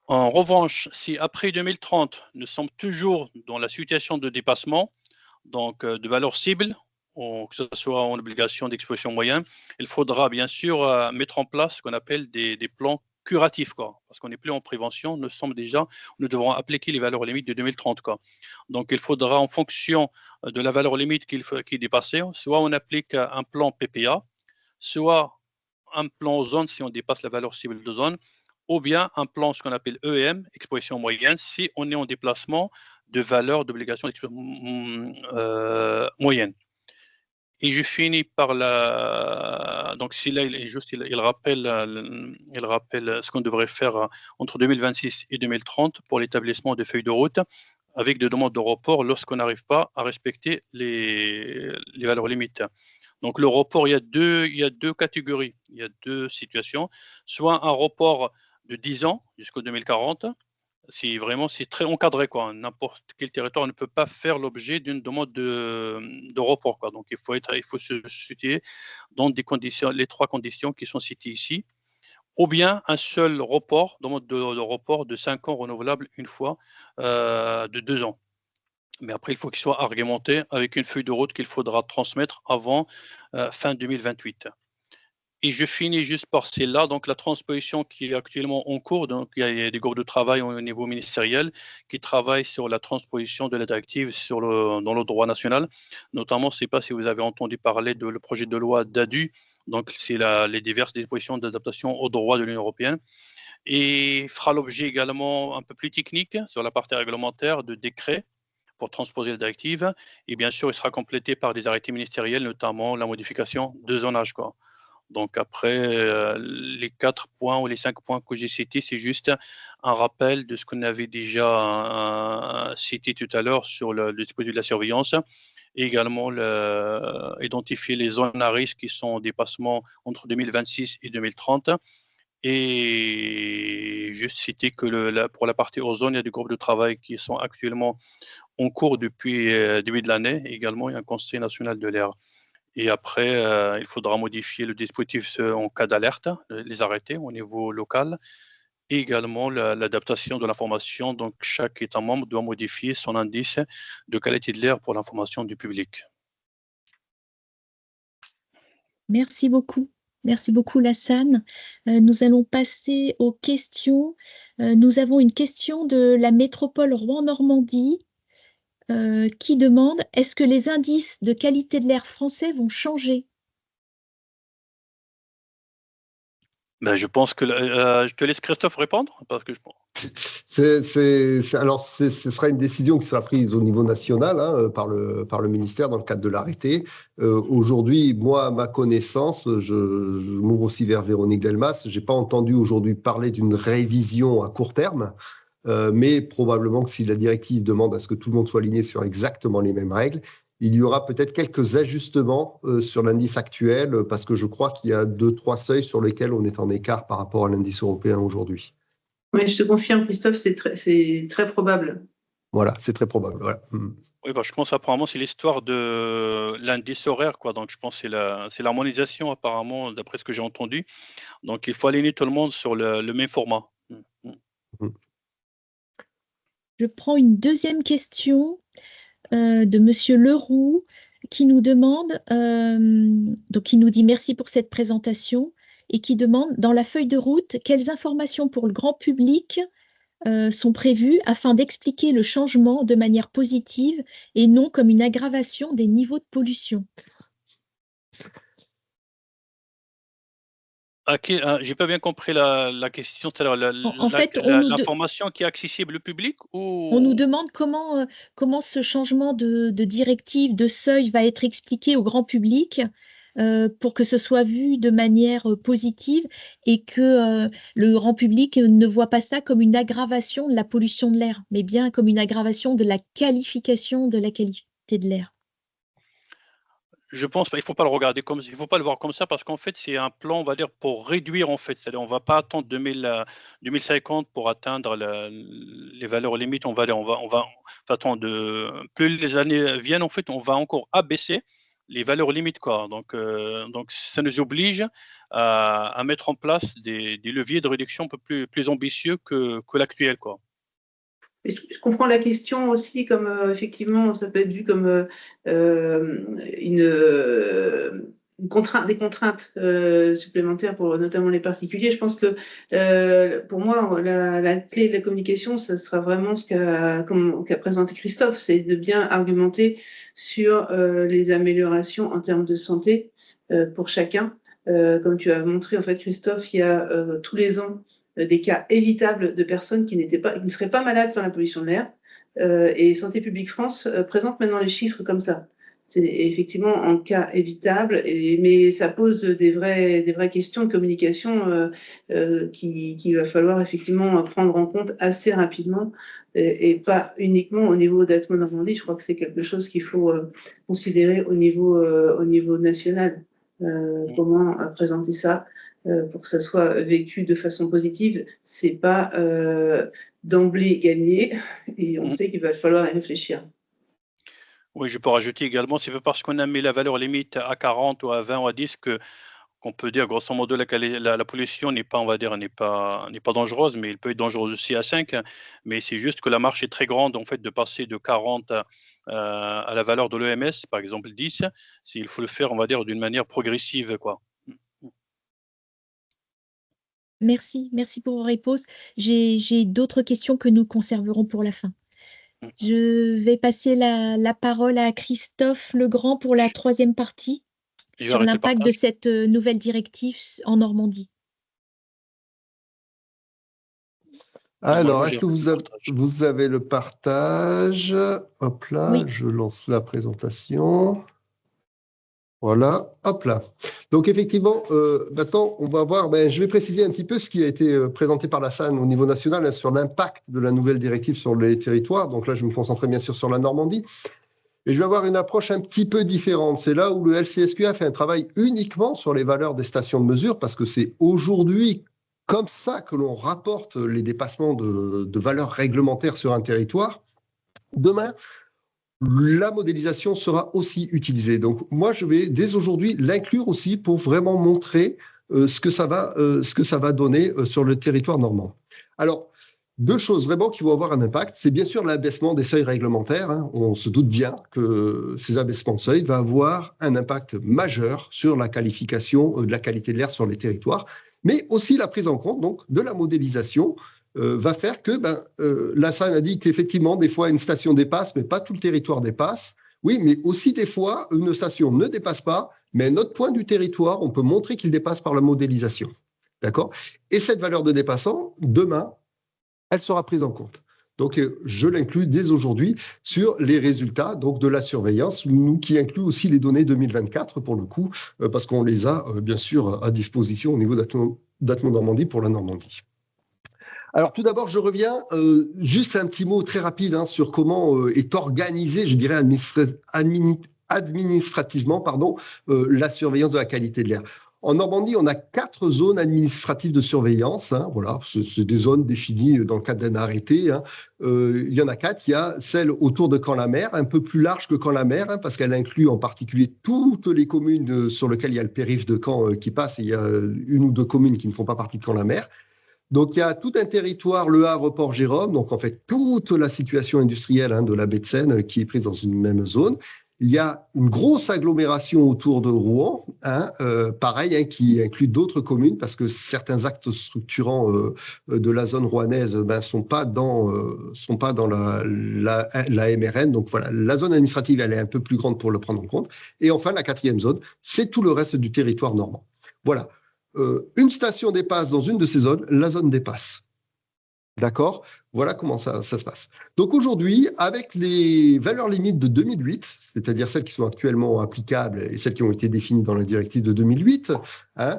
En revanche, si après 2030, nous sommes toujours dans la situation de dépassement, donc de valeur cible, ou que ce soit en obligation d'exposition moyenne, il faudra bien sûr mettre en place ce qu'on appelle des plans curatifs, quoi, parce qu'on n'est plus en prévention, nous devrons appliquer les valeurs limites de 2030, quoi. Donc il faudra, en fonction de la valeur limite qui est dépassée, soit on applique un plan PPA, soit un plan ozone si on dépasse la valeur cible de zone, ou bien un plan, ce qu'on appelle EM, exposition moyenne, si on est en déplacement de valeur d'obligation d'exposition moyenne. Et je finis par donc si là, il rappelle ce qu'on devrait faire entre 2026 et 2030 pour l'établissement des feuilles de route, avec des demandes de report lorsqu'on n'arrive pas à respecter les valeurs limites. Donc le report, il y a deux catégories, il y a deux situations. Soit un report de 10 ans jusqu'au 2040, si vraiment c'est très encadré, quoi. N'importe quel territoire ne peut pas faire l'objet d'une demande de report, quoi. Donc il faut se situer dans des conditions, les trois conditions qui sont citées ici, ou bien un seul report, demande de report de 5 ans renouvelable une fois, de 2 ans. Mais après, il faut qu'il soit argumenté avec une feuille de route qu'il faudra transmettre avant fin 2028. Et je finis juste par celle-là, donc la transposition qui est actuellement en cours. Donc, il y a des groupes de travail au niveau ministériel qui travaillent sur la transposition de la directive dans le droit national. Notamment, je ne sais pas si vous avez entendu parler de le projet de loi DADU, donc c'est les diverses dispositions d'adaptation au droit de l'Union européenne. Et fera l'objet également un peu plus technique sur la partie réglementaire de décrets pour transposer la directive. Et bien sûr, il sera complété par des arrêtés ministériels, notamment la modification de zonage, quoi. Donc après, les 4 points ou les 5 points que j'ai cités, c'est juste un rappel de ce qu'on avait déjà cité tout à l'heure sur le dispositif de la surveillance, et également identifier les zones à risque qui sont en dépassement entre 2026 et 2030. Et juste citer que pour la partie ozone, il y a des groupes de travail qui sont actuellement en cours depuis le début de l'année. Également, il y a un Conseil national de l'air. Et après, il faudra modifier le dispositif en cas d'alerte, les arrêter au niveau local, et également l'adaptation de l'information. Donc, chaque État membre doit modifier son indice de qualité de l'air pour l'information du public. Merci beaucoup. Merci beaucoup, Lassane. Nous allons passer aux questions. Nous avons une question de la métropole Rouen-Normandie qui demande: est-ce que les indices de qualité de l'air français vont changer? Ben, je pense que je te laisse Christophe répondre, parce que je pense. Alors, ce sera une décision qui sera prise au niveau national, hein, par le ministère dans le cadre de l'arrêté. Aujourd'hui, moi, à ma connaissance, je m'ouvre aussi vers Véronique Delmas, je n'ai pas entendu aujourd'hui parler d'une révision à court terme, mais probablement que si la directive demande à ce que tout le monde soit aligné sur exactement les mêmes règles, il y aura peut-être quelques ajustements sur l'indice actuel, parce que je crois qu'il y a 2-3 seuils sur lesquels on est en écart par rapport à l'indice européen aujourd'hui. Oui, je te confirme, Christophe, c'est très probable. Voilà, c'est très probable. Voilà. Oui, bah, je pense apparemment c'est l'histoire de l'indice horaire, quoi. Donc je pense que c'est l'harmonisation apparemment, d'après ce que j'ai entendu. Donc il faut aligner tout le monde sur le même format. Je prends une deuxième question de Monsieur Leroux qui nous demande, donc qui nous dit merci pour cette présentation, et qui demande: dans la feuille de route, quelles informations pour le grand public sont prévues afin d'expliquer le changement de manière positive et non comme une aggravation des niveaux de pollution? J'ai pas bien compris la question, c'est-à-dire En fait, l'information qui est accessible au public on nous ou demande comment ce changement de directive, de seuil va être expliqué au grand public pour que ce soit vu de manière positive et que le grand public ne voit pas ça comme une aggravation de la pollution de l'air, mais bien comme une aggravation de la qualification de la qualité de l'air. je pense pas, il faut pas le regarder comme, il faut pas le voir comme ça parce qu'en fait, c'est un plan, on va dire, pour réduire en fait. C'est-à-dire, on va pas attendre 2050 pour atteindre les valeurs limites. On va attendre plus les années viennent, en fait, on va encore abaisser les valeurs limites, quoi. Donc ça nous oblige à mettre en place des leviers de réduction un peu plus ambitieux que l'actuel, quoi. Je comprends la question aussi comme effectivement, ça peut être vu comme des contraintes supplémentaires pour notamment les particuliers. Je pense que pour moi, la clé de la communication, ça sera vraiment ce qu'a présenté Christophe, c'est de bien argumenter sur les améliorations en termes de santé pour chacun. Comme tu as montré, en fait, Christophe, il y a tous les ans des cas évitables de personnes qui ne seraient pas malades sans la pollution de l'air. Et Santé publique France présente maintenant les chiffres comme ça. C'est effectivement un cas évitable, mais ça pose des vraies questions de communication qu'il va falloir effectivement prendre en compte assez rapidement et pas uniquement au niveau d'Atmo Normandie. Je crois que c'est quelque chose qu'il faut considérer au niveau national. Comment présenter ça pour que ça soit vécu de façon positive, c'est pas d'emblée gagné et on sait qu'il va falloir y réfléchir. Oui, je peux rajouter également, c'est pas parce qu'on a mis la valeur limite à 40 ou à 20 ou à 10 qu'on peut dire grosso modo la pollution n'est pas, on va dire, n'est pas dangereuse, mais elle peut être dangereuse aussi à 5. Mais c'est juste que la marche est très grande en fait de passer de 40 à la valeur de l'OMS, par exemple 10. Il faut le faire, on va dire, d'une manière progressive, quoi. Merci pour vos réponses. J'ai d'autres questions que nous conserverons pour la fin. Je vais passer la parole à Christophe Legrand pour la troisième partie sur l'impact de cette nouvelle directive en Normandie. Alors, est-ce que vous avez le partage? Hop là, oui. Je lance la présentation. Voilà, hop là. Donc effectivement, maintenant, on va voir, je vais préciser un petit peu ce qui a été présenté par la SAN au niveau national sur l'impact de la nouvelle directive sur les territoires. Donc là, je vais me concentrer bien sûr sur la Normandie. Et je vais avoir une approche un petit peu différente. C'est là où le LCSQA fait un travail uniquement sur les valeurs des stations de mesure, parce que c'est aujourd'hui comme ça que l'on rapporte les dépassements de valeurs réglementaires sur un territoire. Demain, la modélisation sera aussi utilisée. Donc, moi, je vais dès aujourd'hui l'inclure aussi pour vraiment montrer ce que ça va donner sur le territoire normand. Alors, deux choses vraiment qui vont avoir un impact. C'est bien sûr l'abaissement des seuils réglementaires. On se doute bien que ces abaissements de seuils vont avoir un impact majeur sur la qualification de la qualité de l'air sur les territoires, mais aussi la prise en compte donc, de la modélisation va faire que la SAN a dit qu'effectivement, des fois, une station dépasse, mais pas tout le territoire dépasse. Oui, mais aussi des fois, une station ne dépasse pas, mais à notre point du territoire, on peut montrer qu'il dépasse par la modélisation. D'accord ? Et cette valeur de dépassant, demain, elle sera prise en compte. Donc, je l'inclus dès aujourd'hui sur les résultats donc, de la surveillance, nous qui inclut aussi les données 2024 pour le coup, parce qu'on les a bien sûr à disposition au niveau d'Atmo Normandie pour la Normandie. Alors tout d'abord, je reviens juste un petit mot très rapide sur comment est organisée, je dirais administrativement, la surveillance de la qualité de l'air. En Normandie, on a 4 zones administratives de surveillance. Voilà, c'est des zones définies dans le cadre d'un arrêté. Il y en a 4. Il y a celle autour de Caen-la-Mer, un peu plus large que Caen-la-Mer, parce qu'elle inclut en particulier toutes les communes sur lesquelles il y a le périph' de Caen qui passe. Et il y a une ou deux communes qui ne font pas partie de Caen-la-Mer. Donc, il y a tout un territoire, Le Havre, Port-Jérôme, donc en fait, toute la situation industrielle de la baie de Seine qui est prise dans une même zone. Il y a une grosse agglomération autour de Rouen, pareil, qui inclut d'autres communes, parce que certains actes structurants de la zone rouennaise sont pas dans la MRN. Donc voilà, la zone administrative, elle est un peu plus grande pour le prendre en compte. Et enfin, la 4e zone, c'est tout le reste du territoire normand. Voilà. une station dépasse dans une de ces zones, la zone dépasse. D'accord? Voilà comment ça se passe. Donc aujourd'hui, avec les valeurs limites de 2008, c'est-à-dire celles qui sont actuellement applicables et celles qui ont été définies dans la directive de 2008, hein,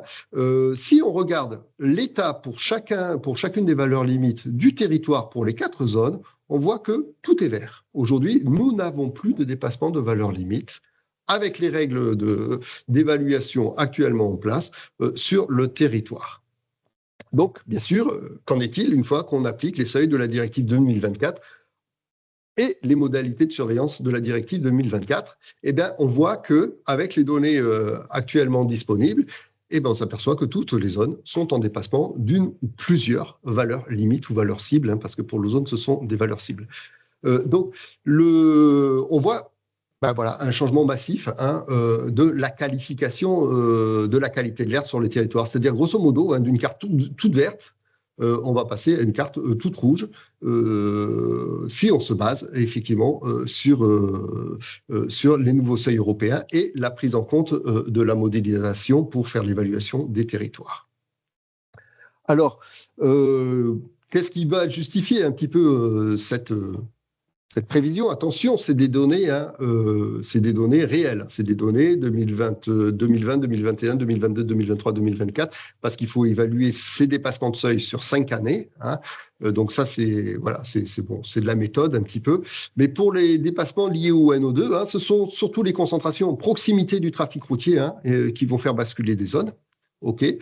si on regarde l'état pour chacune des valeurs limites du territoire pour les 4 zones, on voit que tout est vert. Aujourd'hui, nous n'avons plus de dépassement de valeurs limites avec les règles d'évaluation actuellement en place sur le territoire. Donc, bien sûr, qu'en est-il une fois qu'on applique les seuils de la directive 2024 et les modalités de surveillance de la directive 2024? Eh bien, on voit qu'avec les données actuellement disponibles, eh bien, on s'aperçoit que toutes les zones sont en dépassement d'une ou plusieurs valeurs limites ou valeurs cibles, hein, parce que pour l'ozone, ce sont des valeurs cibles. Donc, on voit voilà, un changement massif de la qualification de la qualité de l'air sur les territoires. C'est-à-dire, grosso modo, hein, d'une carte toute verte, on va passer à une carte toute rouge si on se base effectivement sur les nouveaux seuils européens et la prise en compte de la modélisation pour faire l'évaluation des territoires. Alors, qu'est-ce qui va justifier un petit peu cette prévision? Attention, c'est des données, c'est des données réelles, c'est des données 2020, 2021, 2022, 2023, 2024, parce qu'il faut évaluer ces dépassements de seuil sur 5 années. Hein. Donc ça, c'est bon, c'est de la méthode un petit peu. Mais pour les dépassements liés au NO2, hein, ce sont surtout les concentrations en proximité du trafic routier qui vont faire basculer des zones. OK. Et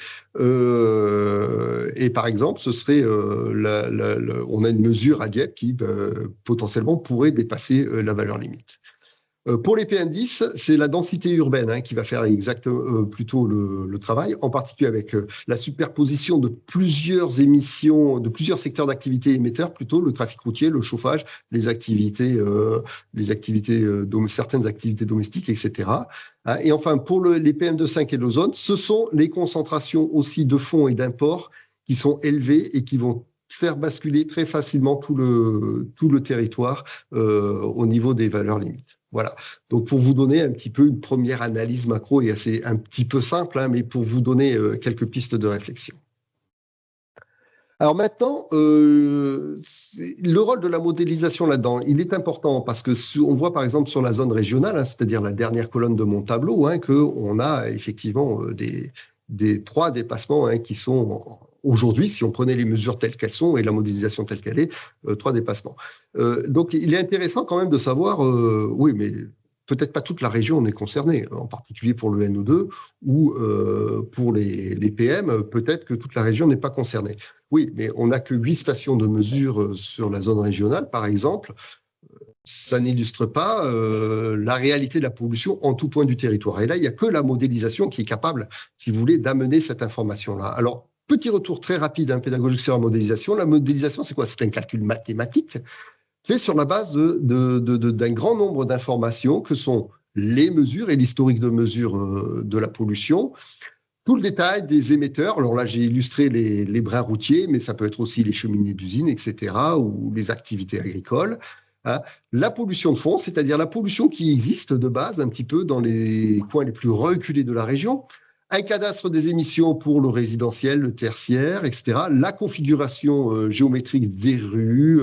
par exemple, ce serait, on a une mesure à Dieppe qui potentiellement pourrait dépasser la valeur limite. Pour les PM10, c'est la densité urbaine qui va faire plutôt le travail, en particulier avec la superposition de plusieurs émissions, de plusieurs secteurs d'activité émetteurs, plutôt le trafic routier, le chauffage, certaines activités domestiques, etc. Et enfin, pour les PM2,5 et l'ozone, ce sont les concentrations aussi de fonds et d'imports qui sont élevées et qui vont faire basculer très facilement tout le territoire au niveau des valeurs limites. Voilà. Donc, pour vous donner un petit peu une première analyse macro, et c'est un petit peu simple, mais pour vous donner quelques pistes de réflexion. Alors maintenant, le rôle de la modélisation là-dedans, il est important parce que on voit par exemple sur la zone régionale, c'est-à-dire la dernière colonne de mon tableau, qu'on a effectivement des 3 dépassements qui sont aujourd'hui, si on prenait les mesures telles qu'elles sont et la modélisation telle qu'elle est, 3 dépassements. Donc, il est intéressant quand même de savoir, oui, mais peut-être pas toute la région en est concernée, en particulier pour le NO2 ou pour les PM, peut-être que toute la région n'est pas concernée. Oui, mais on n'a que 8 stations de mesure sur la zone régionale, par exemple. Ça n'illustre pas la réalité de la pollution en tout point du territoire. Et là, il n'y a que la modélisation qui est capable, si vous voulez, d'amener cette information-là. Alors, petit retour très rapide, pédagogique sur la modélisation. La modélisation, c'est quoi? C'est un calcul mathématique fait sur la base d'un grand nombre d'informations que sont les mesures et l'historique de mesure de la pollution, tout le détail des émetteurs. Alors là, j'ai illustré les brins routiers, mais ça peut être aussi les cheminées d'usines, etc., ou les activités agricoles. La pollution de fond, c'est-à-dire la pollution qui existe de base un petit peu dans les coins les plus reculés de la région, un cadastre des émissions pour le résidentiel, le tertiaire, etc. La configuration géométrique des rues,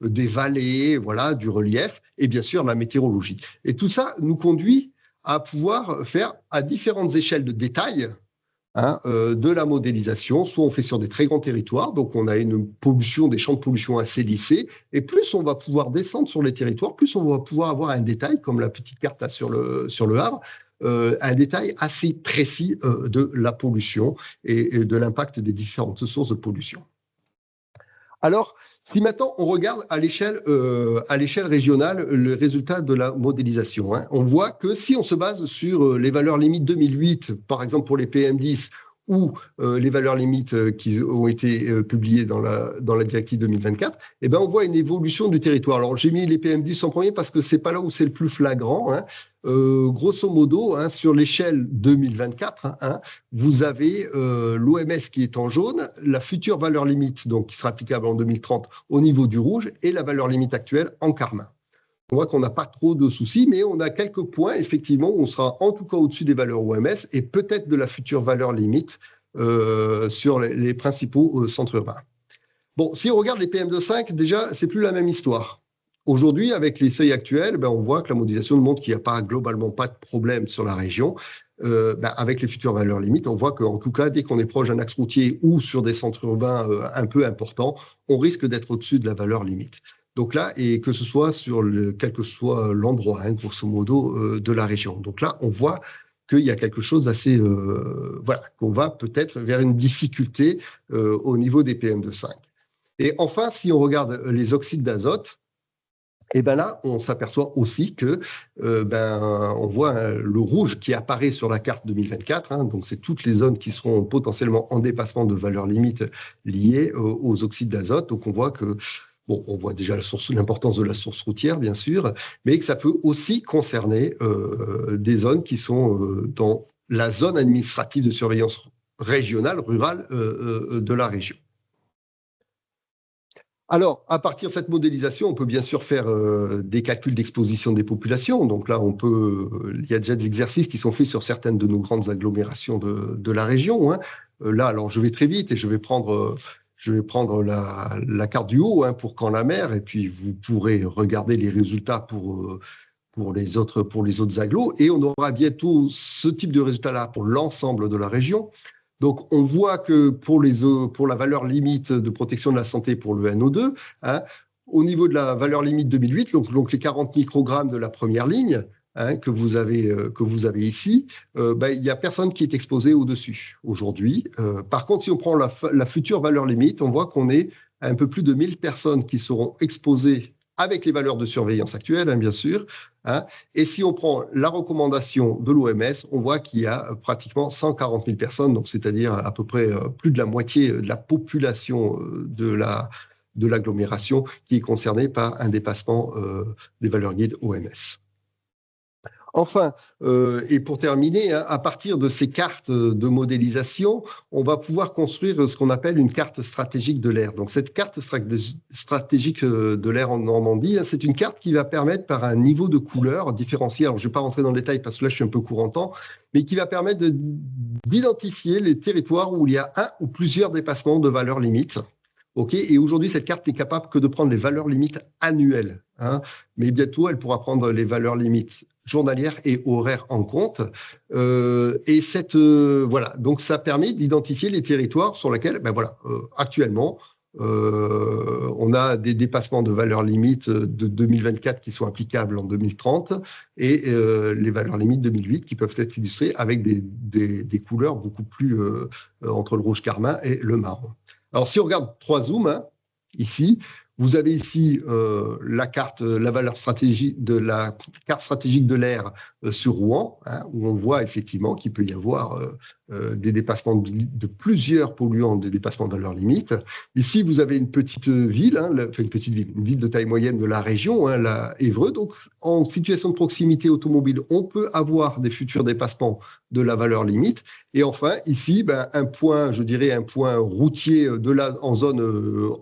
des vallées, voilà, du relief, et bien sûr la météorologie. Et tout ça nous conduit à pouvoir faire à différentes échelles de détail de la modélisation. Soit on fait sur des très grands territoires, donc on a une pollution, des champs de pollution assez lissés, et plus on va pouvoir descendre sur les territoires, plus on va pouvoir avoir un détail, comme la petite carte là sur le Havre, un détail assez précis de la pollution et de l'impact des différentes sources de pollution. Alors, si maintenant on regarde à l'échelle régionale le résultat de la modélisation, on voit que si on se base sur les valeurs limites 2008, par exemple pour les PM10, ou les valeurs limites qui ont été publiées dans la directive 2024, eh ben on voit une évolution du territoire. Alors, j'ai mis les PM10 en premier parce que c'est pas là où c'est le plus flagrant. Grosso modo, sur l'échelle 2024, vous avez l'OMS qui est en jaune, la future valeur limite donc qui sera applicable en 2030 au niveau du rouge et la valeur limite actuelle en carmin. On voit qu'on n'a pas trop de soucis, mais on a quelques points, effectivement, où on sera en tout cas au-dessus des valeurs OMS et peut-être de la future valeur limite sur les principaux centres urbains. Bon, si on regarde les PM2,5, déjà, c'est plus la même histoire. Aujourd'hui, avec les seuils actuels, on voit que la modélisation montre qu'il n'y a pas globalement pas de problème sur la région. Avec les futures valeurs limites, on voit qu'en tout cas, dès qu'on est proche d'un axe routier ou sur des centres urbains un peu importants, on risque d'être au-dessus de la valeur limite. Donc là, et que ce soit sur quel que soit l'endroit, grosso modo, de la région. Donc là, on voit qu'il y a quelque chose d'assez... voilà, qu'on va peut-être vers une difficulté au niveau des PM2,5. Et enfin, si on regarde les oxydes d'azote, et bien là, on s'aperçoit aussi que on voit le rouge qui apparaît sur la carte 2024. Donc, c'est toutes les zones qui seront potentiellement en dépassement de valeurs limites liées aux oxydes d'azote. Donc, on voit que, bon, on voit déjà l'importance de la source routière, bien sûr, mais que ça peut aussi concerner des zones qui sont dans la zone administrative de surveillance régionale, rurale de la région. Alors, à partir de cette modélisation, on peut bien sûr faire des calculs d'exposition des populations. Donc là, il y a déjà des exercices qui sont faits sur certaines de nos grandes agglomérations de la région. Là, alors je vais très vite et je vais prendre la carte du haut pour Caen-la-Mer, et puis vous pourrez regarder les résultats pour les autres agglos, et on aura bientôt ce type de résultats-là pour l'ensemble de la région. Donc, on voit que pour la valeur limite de protection de la santé pour le NO2, au niveau de la valeur limite 2008, donc les 40 microgrammes de la première ligne que vous avez ici, il n'y a personne qui est exposé au-dessus aujourd'hui. Par contre, si on prend la future valeur limite, on voit qu'on est à un peu plus de 1000 personnes qui seront exposées avec les valeurs de surveillance actuelles, bien sûr. Et si on prend la recommandation de l'OMS, on voit qu'il y a pratiquement 140 000 personnes, donc c'est-à-dire à peu près plus de la moitié de la population de l'agglomération qui est concernée par un dépassement des valeurs guides OMS. Enfin, et pour terminer, à partir de ces cartes de modélisation, on va pouvoir construire ce qu'on appelle une carte stratégique de l'air. Donc, cette carte stratégique de l'air en Normandie, c'est une carte qui va permettre, par un niveau de couleur différencié, alors je ne vais pas rentrer dans le détail parce que là, je suis un peu court en temps, mais qui va permettre d'identifier les territoires où il y a un ou plusieurs dépassements de valeurs limites. Et aujourd'hui, cette carte n'est capable que de prendre les valeurs limites annuelles. Mais bientôt, elle pourra prendre les valeurs limites journalières et horaires en compte. Voilà, donc ça permet d'identifier les territoires sur lesquels, actuellement, on a des dépassements de valeurs limites de 2024 qui sont applicables en 2030 et les valeurs limites 2008 qui peuvent être illustrées avec des couleurs beaucoup plus entre le rouge carmin et le marron. Alors, si on regarde 3 zooms, ici, vous avez ici la valeur stratégique de la carte stratégique de l'air sur Rouen, où on voit effectivement qu'il peut y avoir des dépassements de plusieurs polluants, des dépassements de valeur limite. Ici, vous avez une petite ville, une ville de taille moyenne de la région, la Évreux. Donc, en situation de proximité automobile, on peut avoir des futurs dépassements de la valeur limite. Et enfin, ici, un point routier en zone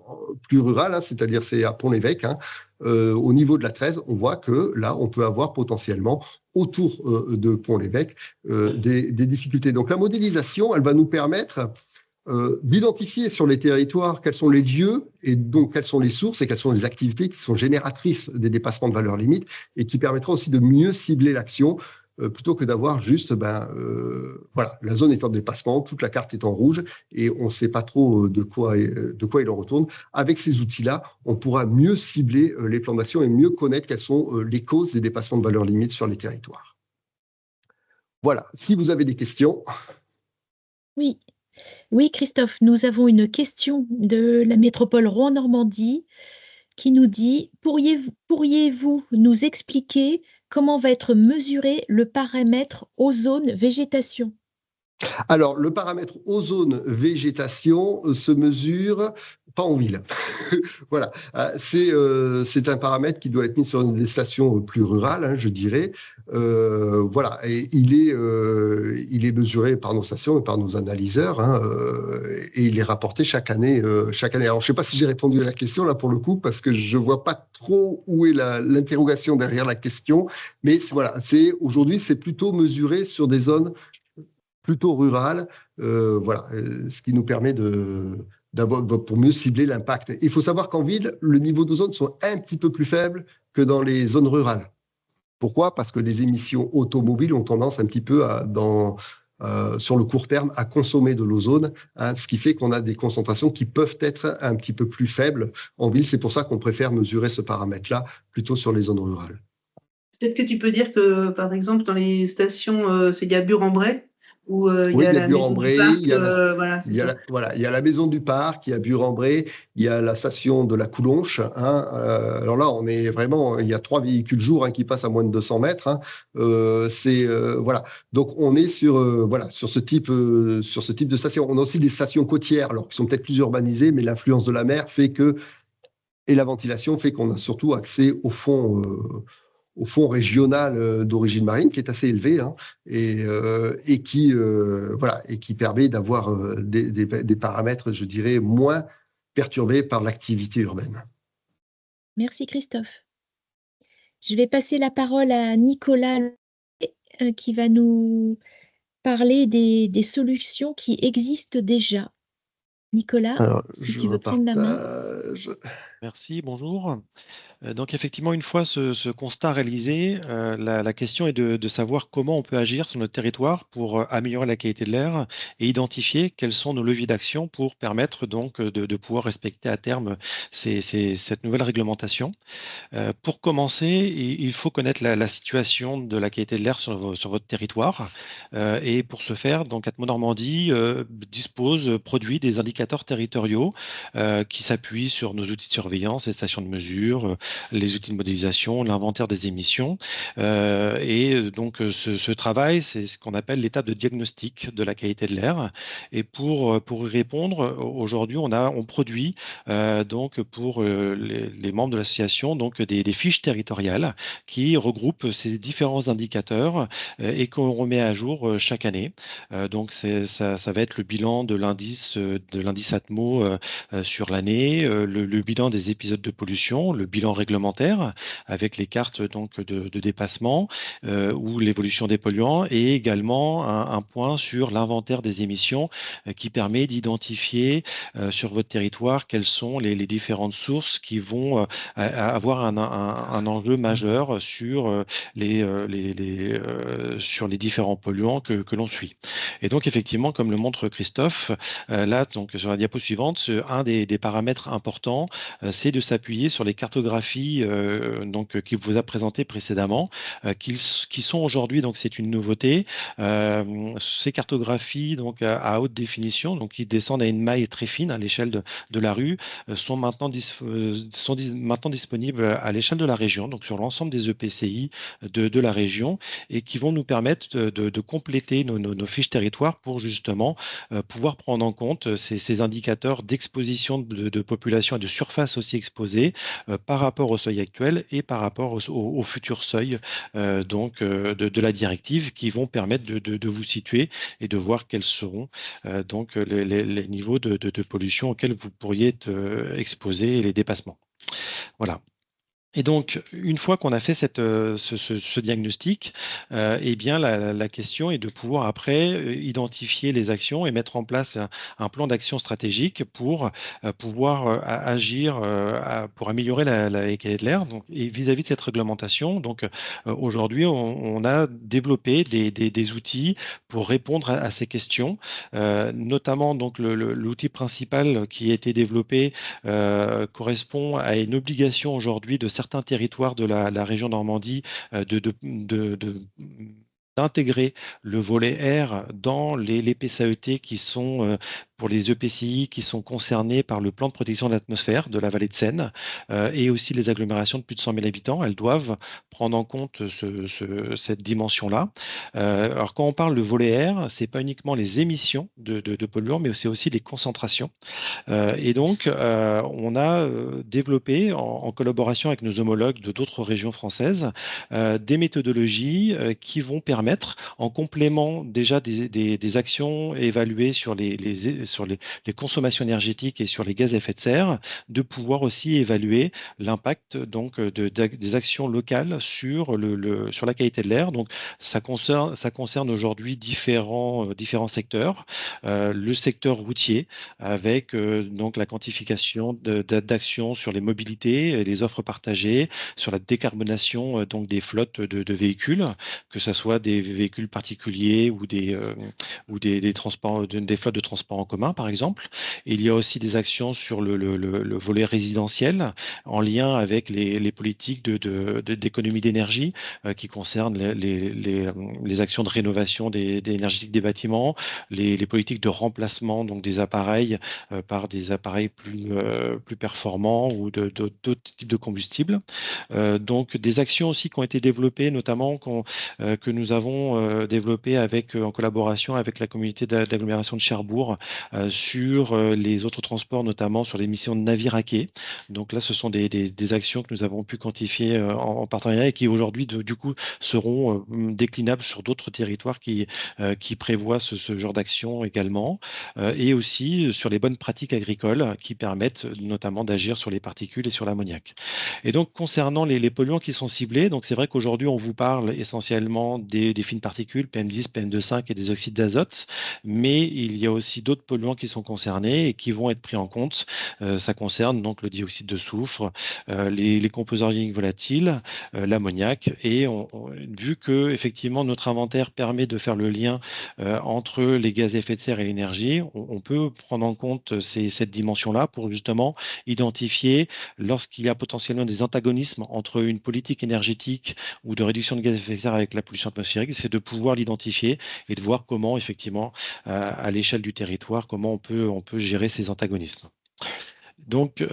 plus rurale, c'est-à-dire c'est à Pont-l'Évêque, au niveau de la 13, on voit que là, on peut avoir potentiellement autour de Pont-l'Évêque des difficultés. Donc la modélisation, elle va nous permettre d'identifier sur les territoires quels sont les lieux et donc quelles sont les sources et quelles sont les activités qui sont génératrices des dépassements de valeur limite et qui permettra aussi de mieux cibler l'action plutôt que d'avoir juste, voilà, la zone est en dépassement, toute la carte est en rouge et on ne sait pas trop de quoi il en retourne. Avec ces outils-là, on pourra mieux cibler les plans d'action et mieux connaître quelles sont les causes des dépassements de valeur limite sur les territoires. Voilà, si vous avez des questions. Oui, Christophe, nous avons une question de la métropole Rouen-Normandie qui nous dit « Pourriez-vous nous expliquer comment va être mesuré le paramètre ozone-végétation » Alors, le paramètre ozone-végétation se mesure pas en ville. Voilà, c'est un paramètre qui doit être mis sur des stations plus rurales, je dirais. Voilà, et il est mesuré par nos stations et par nos analyseurs, et il est rapporté chaque année. Alors, je ne sais pas si j'ai répondu à la question là pour le coup, parce que je ne vois pas trop où est l'interrogation derrière la question, mais voilà, aujourd'hui, c'est plutôt mesuré sur des zones plutôt rurales, voilà, ce qui nous permet pour mieux cibler l'impact. Il faut savoir qu'en ville, le niveau d'ozone sont un petit peu plus faibles que dans les zones rurales. Pourquoi? Parce que les émissions automobiles ont tendance un petit peu sur le court terme à consommer de l'ozone, hein, ce qui fait qu'on a des concentrations qui peuvent être un petit peu plus faibles en ville. C'est pour ça qu'on préfère mesurer ce paramètre-là plutôt sur les zones rurales. Peut-être que tu peux dire que, par exemple, dans les stations, il y a Bure-en-Bray, où il y a la maison du parc. Il y a la maison du parc, il y a Bure-en-Bray, il y a la station de la Coulonche. Hein, alors là, on est vraiment, il y a 3 véhicules jour, hein, qui passent à moins de 200 mètres. Hein, voilà. Donc on est sur ce type de station. On a aussi des stations côtières, alors qui sont peut-être plus urbanisées, mais l'influence de la mer fait que et la ventilation fait qu'on a surtout accès au fond régional d'origine marine, qui est assez élevé, hein, et qui permet d'avoir des paramètres, je dirais, moins perturbés par l'activité urbaine. Merci Christophe. Je vais passer la parole à Nicolas qui va nous parler des solutions qui existent déjà. Nicolas, alors, si tu veux prendre la main. Merci, bonjour. Donc effectivement, une fois ce constat réalisé, la question est de savoir comment on peut agir sur notre territoire pour améliorer la qualité de l'air et identifier quels sont nos leviers d'action pour permettre donc de pouvoir respecter à terme cette nouvelle réglementation. Pour commencer, il faut connaître la situation de la qualité de l'air sur votre territoire. Et pour ce faire, donc Atmo Normandie produit des indicateurs territoriaux qui s'appuient sur nos outils de surveillance, les stations de mesure, les outils de modélisation, l'inventaire des émissions. Et donc, ce travail, c'est ce qu'on appelle l'étape de diagnostic de la qualité de l'air. Et pour y répondre, aujourd'hui, on produit donc pour les membres de l'association donc des fiches territoriales qui regroupent ces différents indicateurs et qu'on remet à jour chaque année. Donc, ça va être le bilan de l'indice Atmo sur l'année, le bilan des épisodes de pollution, le bilan réglementaire avec les cartes donc de dépassement ou l'évolution des polluants, et également un point sur l'inventaire des émissions qui permet d'identifier sur votre territoire quelles sont les différentes sources qui vont avoir un enjeu majeur sur sur les différents polluants que l'on suit. Et donc effectivement, comme le montre Christophe, là donc sur la diapo suivante, un des paramètres importants, c'est de s'appuyer sur les cartographies qu'il vous a présentées précédemment, qui sont aujourd'hui, donc c'est une nouveauté, ces cartographies donc à haute définition, donc qui descendent à une maille très fine à l'échelle de la rue, sont maintenant disponibles à l'échelle de la région, donc sur l'ensemble des EPCI de la région, et qui vont nous permettre de compléter nos fiches territoires pour justement pouvoir prendre en compte ces indicateurs d'exposition de population et de surface aussi exposée par rapport au seuil actuel et par rapport au futur seuil de la directive, qui vont permettre de vous situer et de voir quels seront donc les niveaux de pollution auxquels vous pourriez être exposé et les dépassements. Voilà. Et donc, une fois qu'on a fait ce diagnostic, eh bien, la question est de pouvoir après identifier les actions et mettre en place un plan d'action stratégique pour pouvoir agir pour améliorer la qualité de l'air. Donc, et vis-à-vis de cette réglementation, donc aujourd'hui, on a développé des outils pour répondre à ces questions, notamment donc l'outil principal qui a été développé correspond à une obligation aujourd'hui de certains territoires de la région Normandie d'intégrer le volet air dans les PCAET qui sont pour les EPCI qui sont concernés par le plan de protection de l'atmosphère de la vallée de Seine et aussi les agglomérations de plus de 100 000 habitants. Elles doivent prendre en compte cette dimension-là. Alors quand on parle de volet air, c'est pas uniquement les émissions de polluants, mais c'est aussi les concentrations. Et donc, on a développé, en collaboration avec nos homologues de d'autres régions françaises, des méthodologies qui vont permettre permettre, en complément déjà des actions évaluées sur les consommations énergétiques et sur les gaz à effet de serre, de pouvoir aussi évaluer l'impact donc des actions locales sur sur la qualité de l'air. Donc ça concerne aujourd'hui différents secteurs. Le secteur routier avec donc la quantification d'actions sur les mobilités, les offres partagées, sur la décarbonation donc des flottes de véhicules, que ce soit des véhicules particuliers ou des transports, des flottes de transport en commun, par exemple. Et il y a aussi des actions sur le volet résidentiel en lien avec les politiques d'économie d'énergie qui concernent les actions de rénovation énergétique des bâtiments, les politiques de remplacement donc des appareils par des appareils plus performants ou d'autres types de combustibles. Donc des actions aussi qui ont été développées, notamment que nous avons développées en collaboration avec la communauté d'agglomération de Cherbourg sur les autres transports, notamment sur l'émission de navires à quai. Donc là, ce sont des actions que nous avons pu quantifier en partenariat et qui aujourd'hui, du coup, seront déclinables sur d'autres territoires qui prévoient ce genre d'action également, et aussi sur les bonnes pratiques agricoles qui permettent notamment d'agir sur les particules et sur l'ammoniac. Et donc, concernant les polluants qui sont ciblés, donc c'est vrai qu'aujourd'hui, on vous parle essentiellement des fines particules, PM10, PM2,5 et des oxydes d'azote, mais il y a aussi d'autres polluants qui sont concernés et qui vont être pris en compte. Ça concerne donc le dioxyde de soufre, les composants organiques volatiles, l'ammoniac, et vu que effectivement notre inventaire permet de faire le lien entre les gaz à effet de serre et l'énergie, on peut prendre en compte cette dimension-là pour justement identifier lorsqu'il y a potentiellement des antagonismes entre une politique énergétique ou de réduction de gaz à effet de serre avec la pollution atmosphérique, c'est de pouvoir l'identifier et de voir comment effectivement à l'échelle du territoire, comment on peut gérer ces antagonismes. Donc,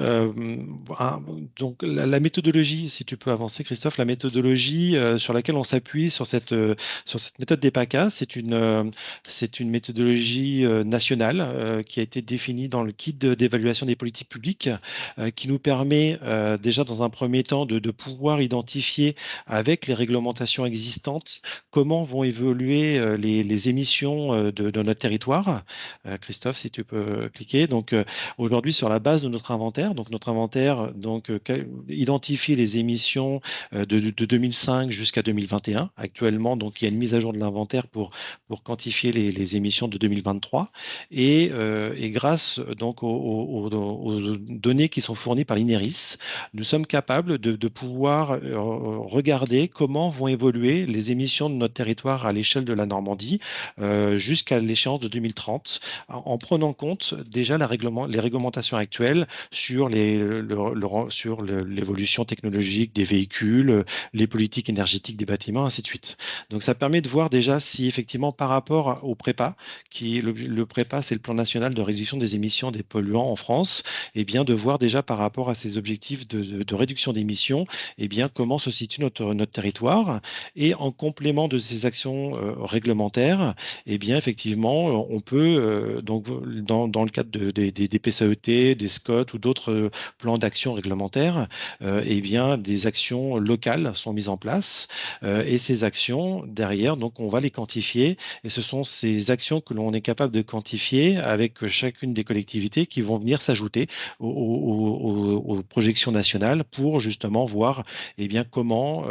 donc la méthodologie, si tu peux avancer, Christophe, la méthodologie sur laquelle on s'appuie sur cette méthode des PACA, c'est une méthodologie nationale qui a été définie dans le guide d'évaluation des politiques publiques, qui nous permet déjà dans un premier temps de pouvoir identifier avec les réglementations existantes comment vont évoluer les émissions de notre territoire. Christophe, si tu peux cliquer. Donc, aujourd'hui, sur la base de notre inventaire, identifie les émissions de 2005 jusqu'à 2021. Actuellement, donc, il y a une mise à jour de l'inventaire pour quantifier les émissions de 2023. Et grâce donc, aux données qui sont fournies par l'INERIS, nous sommes capables de pouvoir regarder comment vont évoluer les émissions de notre territoire à l'échelle de la Normandie jusqu'à l'échéance de 2030, en prenant compte déjà les réglementations actuelles sur l'évolution technologique des véhicules, les politiques énergétiques des bâtiments, ainsi de suite. Donc ça permet de voir déjà si effectivement par rapport au PREPA, le PREPA c'est le plan national de réduction des émissions des polluants en France, et bien de voir déjà par rapport à ces objectifs de réduction d'émissions, et bien comment se situe notre territoire, et en complément de ces actions réglementaires, et bien effectivement on peut donc dans le cadre des PCAET, des SCOT ou d'autres plans d'action réglementaires, eh bien, des actions locales sont mises en place et ces actions, derrière, donc, on va les quantifier et ce sont ces actions que l'on est capable de quantifier avec chacune des collectivités qui vont venir s'ajouter aux projections nationales pour justement voir eh bien, comment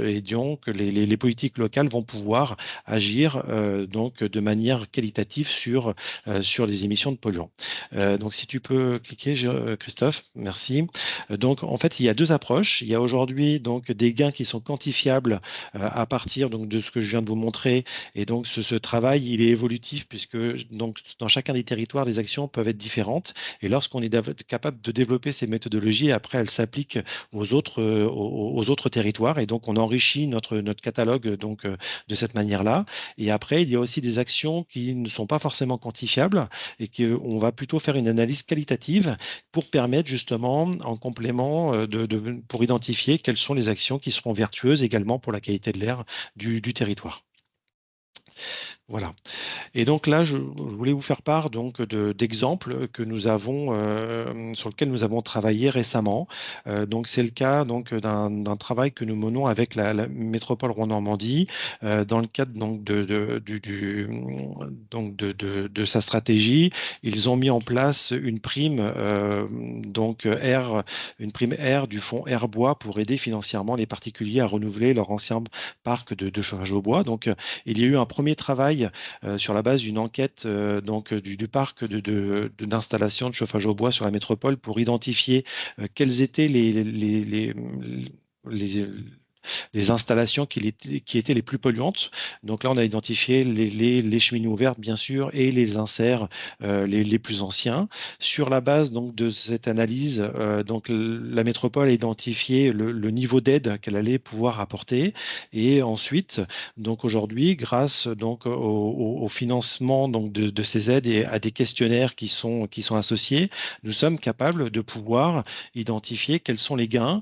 et donc, les politiques locales vont pouvoir agir donc, de manière qualitative sur les émissions de polluants. Donc, si tu peux cliquer, Christophe, merci. Donc, en fait, il y a deux approches. Il y a aujourd'hui donc des gains qui sont quantifiables à partir donc de ce que je viens de vous montrer. Et donc, ce travail, il est évolutif puisque donc dans chacun des territoires, les actions peuvent être différentes. Et lorsqu'on est capable de développer ces méthodologies, après, elles s'appliquent aux autres territoires. Et donc, on enrichit notre catalogue donc de cette manière-là. Et après, il y a aussi des actions qui ne sont pas forcément quantifiables et qu'on va plutôt faire une analyse qualitative pour permettre justement, en complément, pour identifier quelles sont les actions qui seront vertueuses également pour la qualité de l'air du territoire. Voilà. Et donc là, je voulais vous faire part donc d'exemples que nous avons sur lesquels nous avons travaillé récemment. Donc c'est le cas donc d'un travail que nous menons avec la métropole Rouen-Normandie dans le cadre donc de sa stratégie. Ils ont mis en place une prime une prime R du fonds Air Bois pour aider financièrement les particuliers à renouveler leur ancien parc de chauffage au bois. Donc il y a eu un premier travail sur la base d'une enquête du parc d'installation de chauffage au bois sur la métropole pour identifier quels étaient les, les installations qui étaient les plus polluantes. Donc là, on a identifié les cheminées ouvertes, bien sûr, et les inserts les plus anciens. Sur la base donc, de cette analyse, la métropole a identifié le niveau d'aide qu'elle allait pouvoir apporter. Et ensuite, donc aujourd'hui, grâce donc, au financement donc, de ces aides et à des questionnaires qui sont associés, nous sommes capables de pouvoir identifier quels sont les gains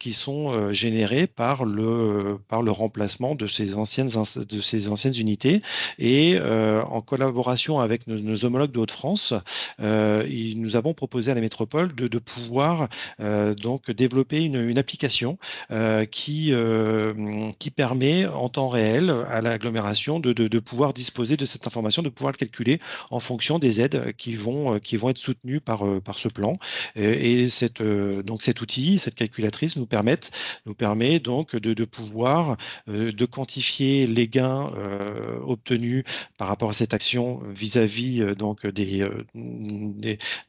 qui sont générés par le remplacement de ces anciennes unités. Et en collaboration avec nos homologues de Hauts-de-France, nous avons proposé à la métropole de pouvoir donc développer une application qui permet en temps réel à l'agglomération de pouvoir disposer de cette information, de pouvoir le calculer en fonction des aides qui vont être soutenues par ce plan. Et donc cet outil, cette calculatrice nous permet donc de pouvoir de quantifier les gains obtenus par rapport à cette action vis-à-vis donc des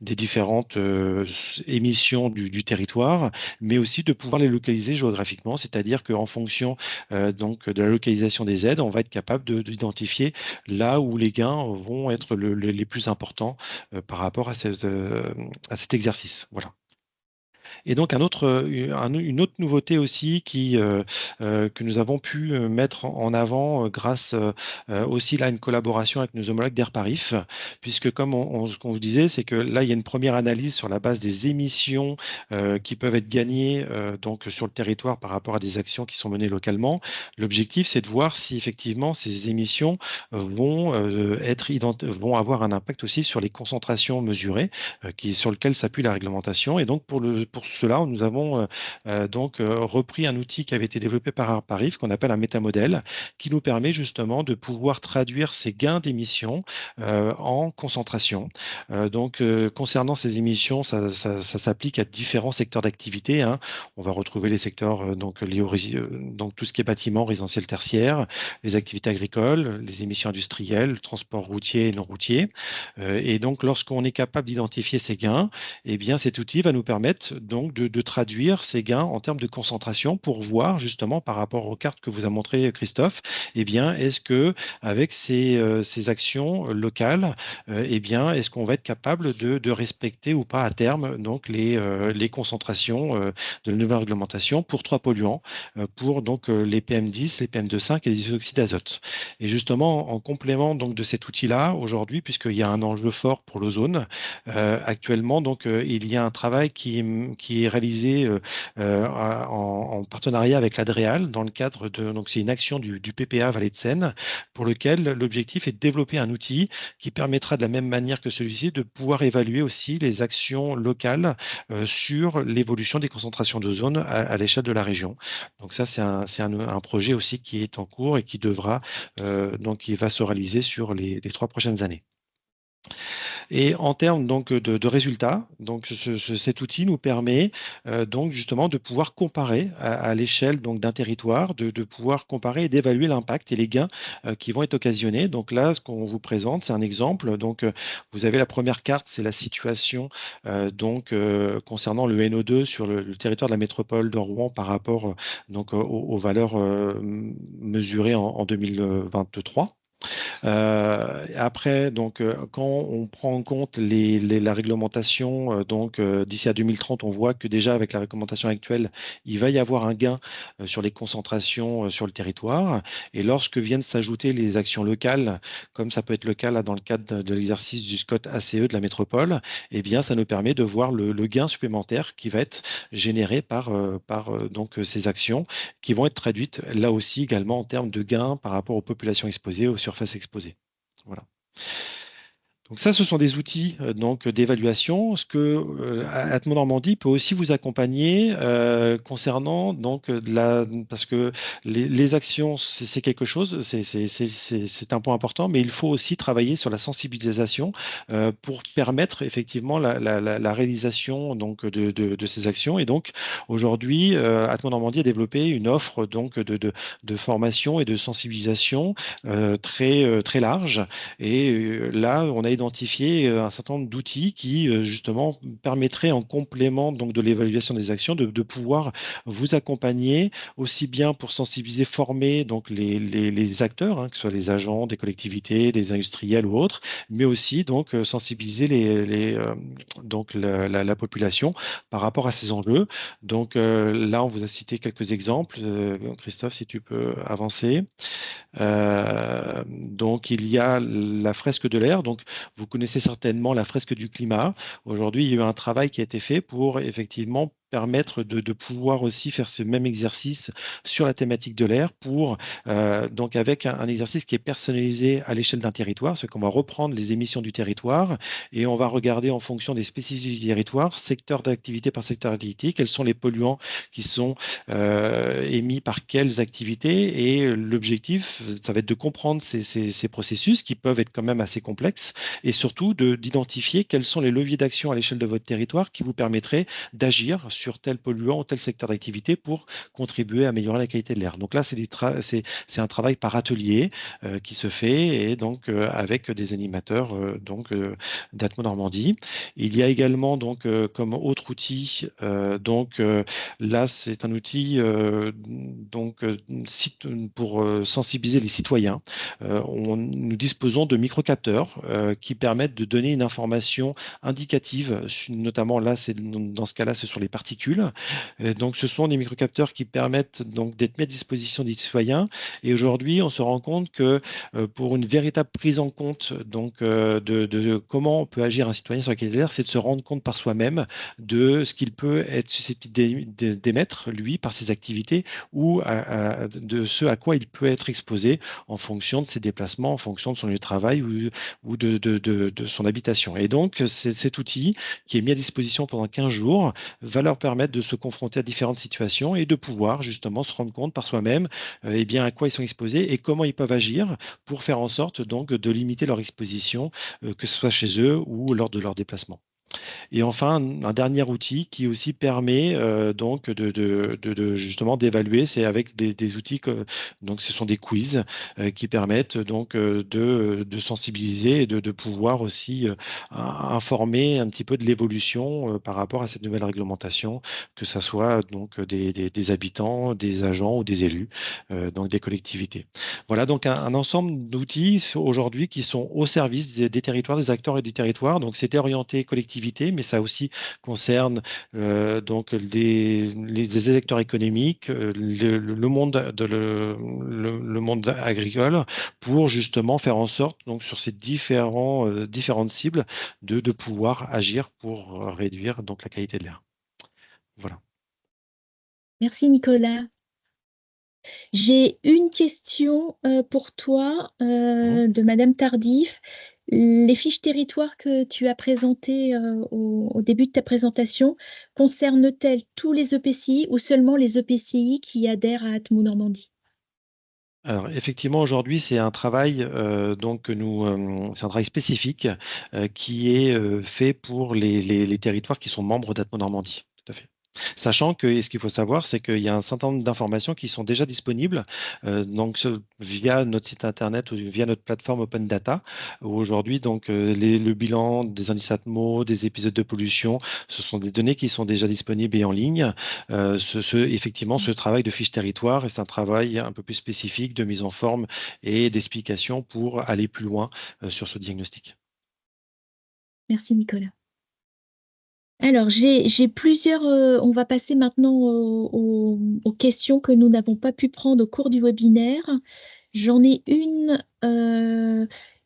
différentes émissions du territoire, mais aussi de pouvoir les localiser géographiquement, c'est-à-dire qu'en fonction donc de la localisation des aides, on va être capable d'identifier là où les gains vont être les plus importants par rapport à cet exercice. Voilà. Et donc une autre nouveauté aussi que nous avons pu mettre en avant grâce aussi là à une collaboration avec nos homologues d'Airparif, puisque comme ce qu'on vous disait, c'est que là il y a une première analyse sur la base des émissions qui peuvent être gagnées donc sur le territoire par rapport à des actions qui sont menées localement. L'objectif, c'est de voir si effectivement ces émissions vont avoir un impact aussi sur les concentrations mesurées sur lesquelles s'appuie la réglementation. Et donc pour cela, nous avons repris un outil qui avait été développé par Airparif, qu'on appelle un métamodèle, qui nous permet justement de pouvoir traduire ces gains d'émissions en concentration. Concernant ces émissions, ça s'applique à différents secteurs d'activité, hein. On va retrouver les secteurs donc tout ce qui est bâtiment, résidentiel, tertiaire, les activités agricoles, les émissions industrielles, le transport routier et non routier. Et donc, lorsqu'on est capable d'identifier ces gains, eh bien, cet outil va nous permettre donc de traduire ces gains en termes de concentration pour voir justement par rapport aux cartes que vous a montré Christophe, eh bien, est-ce que avec ces actions locales, eh bien, est-ce qu'on va être capable de respecter ou pas à terme donc les concentrations de la nouvelle réglementation pour trois polluants, pour donc les PM10, les PM2,5 et les isoxydes d'azote. Et justement, en complément donc de cet outil-là, aujourd'hui, puisqu'il y a un enjeu fort pour l'ozone, actuellement, donc, il y a un travail qui est réalisé en partenariat avec l'Adréal dans le cadre donc c'est une action du PPA Vallée de Seine pour lequel l'objectif est de développer un outil qui permettra de la même manière que celui-ci de pouvoir évaluer aussi les actions locales sur l'évolution des concentrations d'ozone à l'échelle de la région. Donc ça, c'est un projet aussi qui est en cours et qui qui va se réaliser sur les 3 prochaines années. Et en termes donc de résultats, donc cet outil nous permet donc justement de pouvoir comparer à l'échelle donc d'un territoire, de pouvoir comparer et d'évaluer l'impact et les gains qui vont être occasionnés. Donc là, ce qu'on vous présente, c'est un exemple. Donc vous avez la première carte, c'est la situation concernant le NO2 sur le territoire de la métropole de Rouen par rapport donc aux valeurs mesurées en 2023. Après, donc, quand on prend en compte la réglementation, d'ici à 2030, on voit que déjà avec la réglementation actuelle, il va y avoir un gain sur les concentrations sur le territoire. Et lorsque viennent s'ajouter les actions locales, comme ça peut être le cas là, dans le cadre de l'exercice du SCOT ACE de la métropole, eh bien, ça nous permet de voir le gain supplémentaire qui va être généré par ces actions qui vont être traduites là aussi également en termes de gains par rapport aux populations exposées, aux surfaces exposées. Voilà. Donc ça, ce sont des outils d'évaluation. Ce que Atmo Normandie peut aussi vous accompagner concernant parce que les actions, c'est quelque chose, c'est un point important, mais il faut aussi travailler sur la sensibilisation pour permettre effectivement la réalisation de ces actions. Et donc aujourd'hui, Atmo Normandie a développé une offre de formation et de sensibilisation très large. Et là, on a identifié un certain nombre d'outils qui, justement, permettraient en complément de l'évaluation des actions de pouvoir vous accompagner aussi bien pour sensibiliser, former les acteurs, que ce soit les agents des collectivités, des industriels ou autres, mais aussi sensibiliser la population par rapport à ces enjeux. Donc là, on vous a cité quelques exemples. Christophe, si tu peux avancer. Donc, il y a la fresque de l'air. Donc, vous connaissez certainement la fresque du climat. Aujourd'hui, il y a eu un travail qui a été fait pour effectivement permettre de pouvoir aussi faire ce même exercice sur la thématique de l'air donc avec un exercice qui est personnalisé à l'échelle d'un territoire, c'est qu'on va reprendre les émissions du territoire et on va regarder en fonction des spécificités du territoire, secteur d'activité par secteur d'activité, quels sont les polluants qui sont émis par quelles activités. Et l'objectif, ça va être de comprendre ces processus qui peuvent être quand même assez complexes et surtout d'identifier quels sont les leviers d'action à l'échelle de votre territoire qui vous permettraient d'agir sur tel polluant ou tel secteur d'activité pour contribuer à améliorer la qualité de l'air. Donc là, c'est un travail par atelier qui se fait et donc avec des animateurs d'Atmo Normandie. Il y a également comme autre outil, là, c'est un outil pour sensibiliser les citoyens. Nous disposons de microcapteurs qui permettent de donner une information indicative, notamment là, dans ce cas-là, ce sont les particules. Donc, ce sont des microcapteurs qui permettent d'être mis à disposition des citoyens. Et aujourd'hui, on se rend compte que pour une véritable prise en compte de comment peut agir un citoyen sur la qualité de l'air, c'est de se rendre compte par soi-même de ce qu'il peut être susceptible d'émettre, lui, par ses activités ou de ce à quoi il peut être exposé en fonction de ses déplacements, en fonction de son lieu de travail ou de son habitation. Et donc, cet outil qui est mis à disposition pendant 15 jours va leur permettre de se confronter à différentes situations et de pouvoir justement se rendre compte par soi-même à quoi ils sont exposés et comment ils peuvent agir pour faire en sorte de limiter leur exposition, que ce soit chez eux ou lors de leur déplacement. Et enfin, un dernier outil qui aussi permet justement d'évaluer, c'est avec des outils ce sont des quiz qui permettent de sensibiliser et de pouvoir aussi informer un petit peu de l'évolution par rapport à cette nouvelle réglementation, que ce soit des habitants, des agents ou des élus, des collectivités. Voilà donc un ensemble d'outils aujourd'hui qui sont au service des territoires, des acteurs et du territoire. Donc c'était orienté collectivité, mais ça aussi concerne les électeurs économiques, le monde agricole, pour justement faire en sorte, sur ces différentes cibles, de pouvoir agir pour réduire la qualité de l'air. Voilà. Merci Nicolas. J'ai une question pour toi de Madame Tardif. Les fiches territoires que tu as présentées au début de ta présentation concernent-elles tous les EPCI ou seulement les EPCI qui adhèrent à Atmo Normandie? Alors effectivement, aujourd'hui, c'est un travail c'est un travail spécifique qui est fait pour les territoires qui sont membres d'Atmo Normandie. Tout à fait. Sachant que, et ce qu'il faut savoir, c'est qu'il y a un certain nombre d'informations qui sont déjà disponibles donc, via notre site internet ou via notre plateforme Open Data, où aujourd'hui, donc, le bilan des indices Atmo, des épisodes de pollution, ce sont des données qui sont déjà disponibles et en ligne. Effectivement, ce travail de fiche territoire est un travail un peu plus spécifique de mise en forme et d'explication pour aller plus loin sur ce diagnostic. Merci Nicolas. Alors, j'ai plusieurs. On va passer maintenant aux questions que nous n'avons pas pu prendre au cours du webinaire. J'en ai une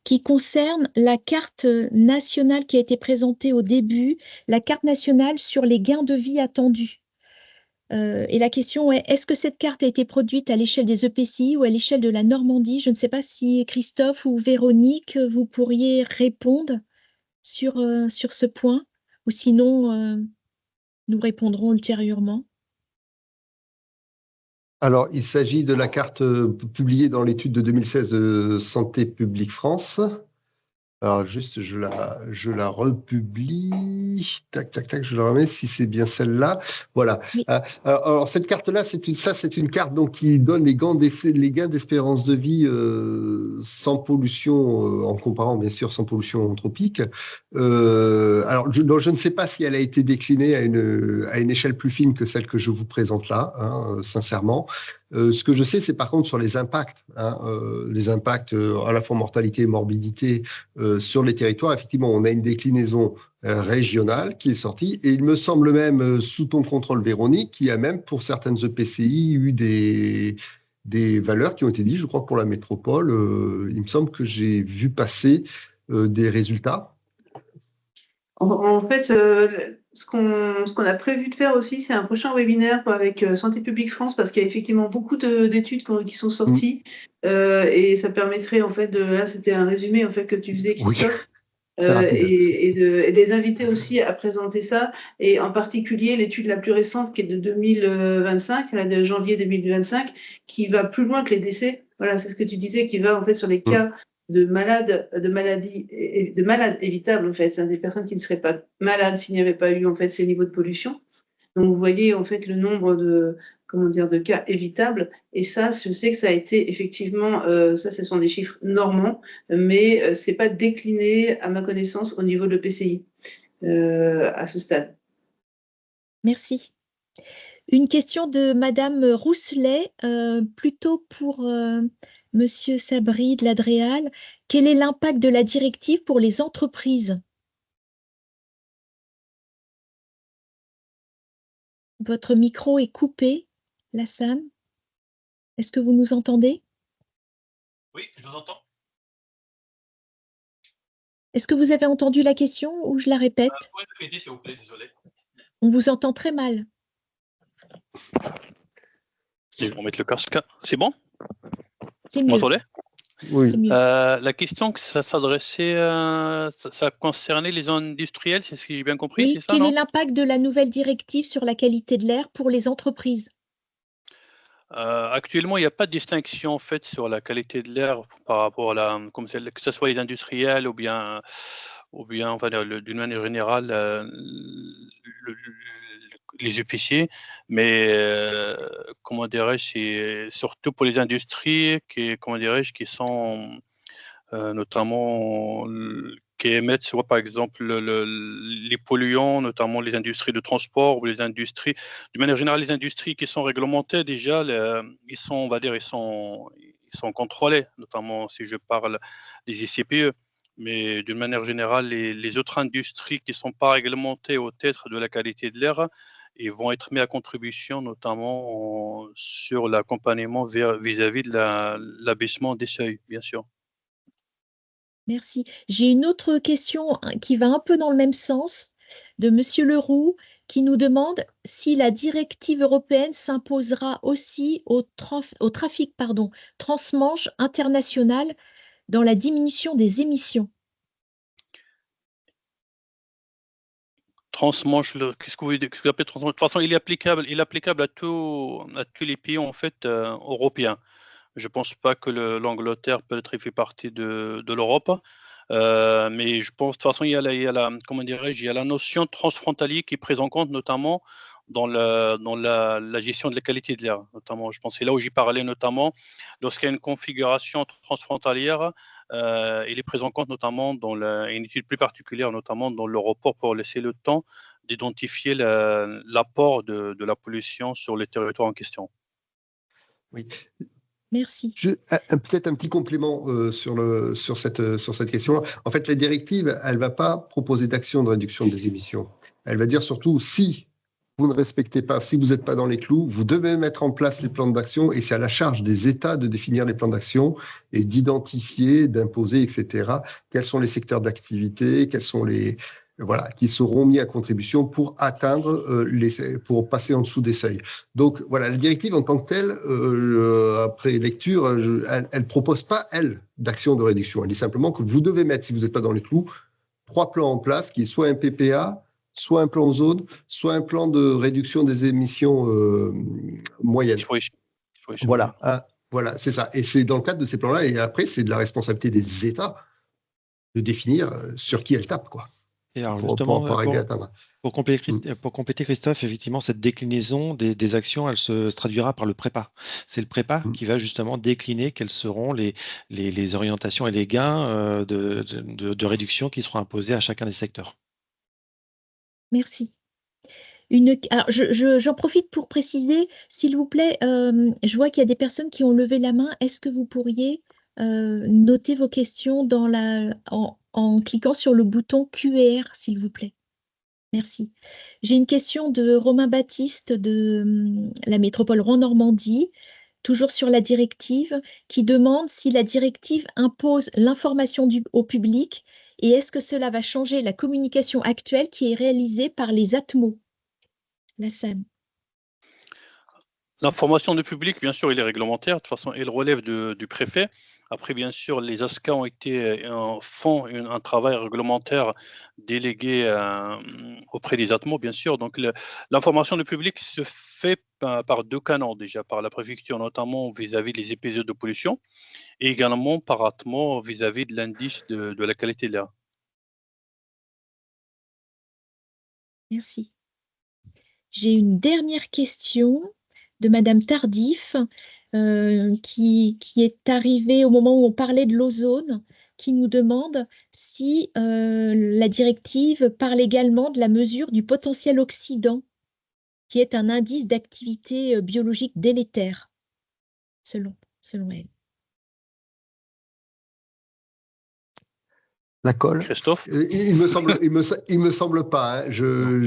qui concerne la carte nationale qui a été présentée au début, la carte nationale sur les gains de vie attendus. Et la question est, est-ce que cette carte a été produite à l'échelle des EPCI ou à l'échelle de la Normandie? Je ne sais pas si Christophe ou Véronique, vous pourriez répondre sur ce point, ou sinon, nous répondrons ultérieurement. Alors, il s'agit de la carte publiée dans l'étude de 2016 de Santé publique France. Alors, juste, je la republie. Tac, tac, tac, je la remets si c'est bien celle-là. Voilà. Oui. Alors, cette carte-là, c'est une carte donc, qui donne les gains d'espérance de vie sans pollution, en comparant bien sûr sans pollution anthropique. Alors, je ne sais pas si elle a été déclinée à une échelle plus fine que celle que je vous présente là, sincèrement. Ce que je sais, c'est par contre sur les impacts, les impacts à la fois mortalité et morbidité sur les territoires. Effectivement, on a une déclinaison régionale qui est sortie et il me semble même, sous ton contrôle Véronique, qu'il y a même pour certaines EPCI eu des valeurs qui ont été dites, je crois que pour la métropole, il me semble que j'ai vu passer des résultats. En fait, ce qu'on a prévu de faire aussi, c'est un prochain webinaire avec Santé publique France, parce qu'il y a effectivement beaucoup d'études qui sont sorties, et ça permettrait en fait là c'était un résumé en fait que tu faisais, Christophe, et de les inviter aussi à présenter ça, et en particulier l'étude la plus récente qui est de 2025, là, de janvier 2025, qui va plus loin que les décès. Voilà, c'est ce que tu disais, qui va en fait sur les cas de malades évitables, en fait. C'est des personnes qui ne seraient pas malades s'il n'y avait pas eu en fait ces niveaux de pollution. Donc vous voyez en fait le nombre de cas évitables. Et ça, je sais que ça a été effectivement, ça ce sont des chiffres normands, mais c'est pas décliné à ma connaissance au niveau de l'EPCI à ce stade. Merci. Une question de Madame Rousselet, plutôt pour Monsieur Sabri de l'Adréal. Quel est l'impact de la directive pour les entreprises? Votre micro est coupé, Lassane. Est-ce que vous nous entendez? Oui, je vous entends. Est-ce que vous avez entendu la question ou je la répète? Vous pouvez répéter, s'il vous plaît, désolé. On vous entend très mal. Je vais remettre le casque. C'est bon? C'est Vous mieux. m'entendez? Oui. C'est mieux. La question que ça s'adressait, ça concernait les industriels, c'est ce que j'ai bien compris, Oui, c'est ça, quel non? est l'impact de la nouvelle directive sur la qualité de l'air pour les entreprises? Actuellement, il n'y a pas de distinction faite sur la qualité de l'air par rapport à que ce soit les industriels ou bien enfin, d'une manière générale, les EPC, mais comment dirais-je, c'est surtout pour les industries qui sont notamment qui émettent, soit par exemple les polluants, notamment les industries de transport ou les industries, de manière générale, les industries qui sont réglementées déjà, ils sont, on va dire, ils sont contrôlés, notamment si je parle des ICPE. Mais d'une manière générale, les autres industries qui ne sont pas réglementées au titre de la qualité de l'air, ils vont être mis à contribution, notamment sur l'accompagnement vis-à-vis de l'abaissement des seuils, bien sûr. Merci. J'ai une autre question qui va un peu dans le même sens de Monsieur Leroux qui nous demande si la directive européenne s'imposera aussi au trafic transmanche international dans la diminution des émissions. Transmanche, qu'est-ce que vous appelez transmanche? De toute façon, il est applicable à tous les pays en fait européens. Je ne pense pas que l'Angleterre peut-être fait partie de l'Europe, mais je pense de toute façon il y a la notion transfrontalier qui est prise en compte notamment la gestion de la qualité de l'air, notamment. Je pense que c'est là où j'y parlais, notamment lorsqu'il y a une configuration transfrontalière, il est pris en compte notamment dans une étude plus particulière, notamment dans le report, pour laisser le temps d'identifier l'apport de la pollution sur les territoires en question. Oui. Merci. Peut-être un petit complément sur cette question-là. En fait, la directive, elle ne va pas proposer d'action de réduction des émissions. Elle va dire surtout, si vous ne respectez pas, si vous n'êtes pas dans les clous, vous devez mettre en place les plans d'action, et c'est à la charge des États de définir les plans d'action et d'identifier, d'imposer, etc., quels sont les secteurs d'activité, quels sont les... Voilà, qui seront mis à contribution pour atteindre pour passer en dessous des seuils. Donc voilà, la directive en tant que telle, après lecture, elle propose pas, elle, d'action de réduction. Elle dit simplement que vous devez mettre, si vous n'êtes pas dans les clous, 3 plans en place, qui est soit un PPA, soit un plan zone, soit un plan de réduction des émissions moyennes. Voilà, voilà, c'est ça. Et c'est dans le cadre de ces plans-là, et après, c'est de la responsabilité des États de définir sur qui elles tapent, quoi. Et alors justement, pour compléter, Christophe, effectivement, cette déclinaison des actions, elle se traduira par le prépa. C'est le prépa qui va justement décliner quelles seront les orientations et les gains de réduction qui seront imposés à chacun des secteurs. Merci. Alors, j'en profite pour préciser, s'il vous plaît, je vois qu'il y a des personnes qui ont levé la main. Est-ce que vous pourriez noter vos questions en cliquant sur le bouton Q&R, s'il vous plaît? Merci. J'ai une question de Romain Baptiste de la métropole Rouen-Normandie, toujours sur la directive, qui demande si la directive impose l'information au public et est-ce que cela va changer la communication actuelle qui est réalisée par les ATMO. Lassane. L'information du public, bien sûr, il est réglementaire. De toute façon, il relève du préfet. Après, bien sûr, les ASCA font un travail réglementaire délégué auprès des ATMO, bien sûr. Donc, l'information du public se fait par 2 canaux, déjà, par la préfecture, notamment vis-à-vis des épisodes de pollution, et également par ATMO vis-à-vis de l'indice de la qualité de l'air. Merci. J'ai une dernière question de Madame Tardif, qui est arrivée au moment où on parlait de l'ozone, qui nous demande si la directive parle également de la mesure du potentiel oxydant, qui est un indice d'activité biologique délétère, selon elle. La colle. Christophe. Il me semble pas. Hein.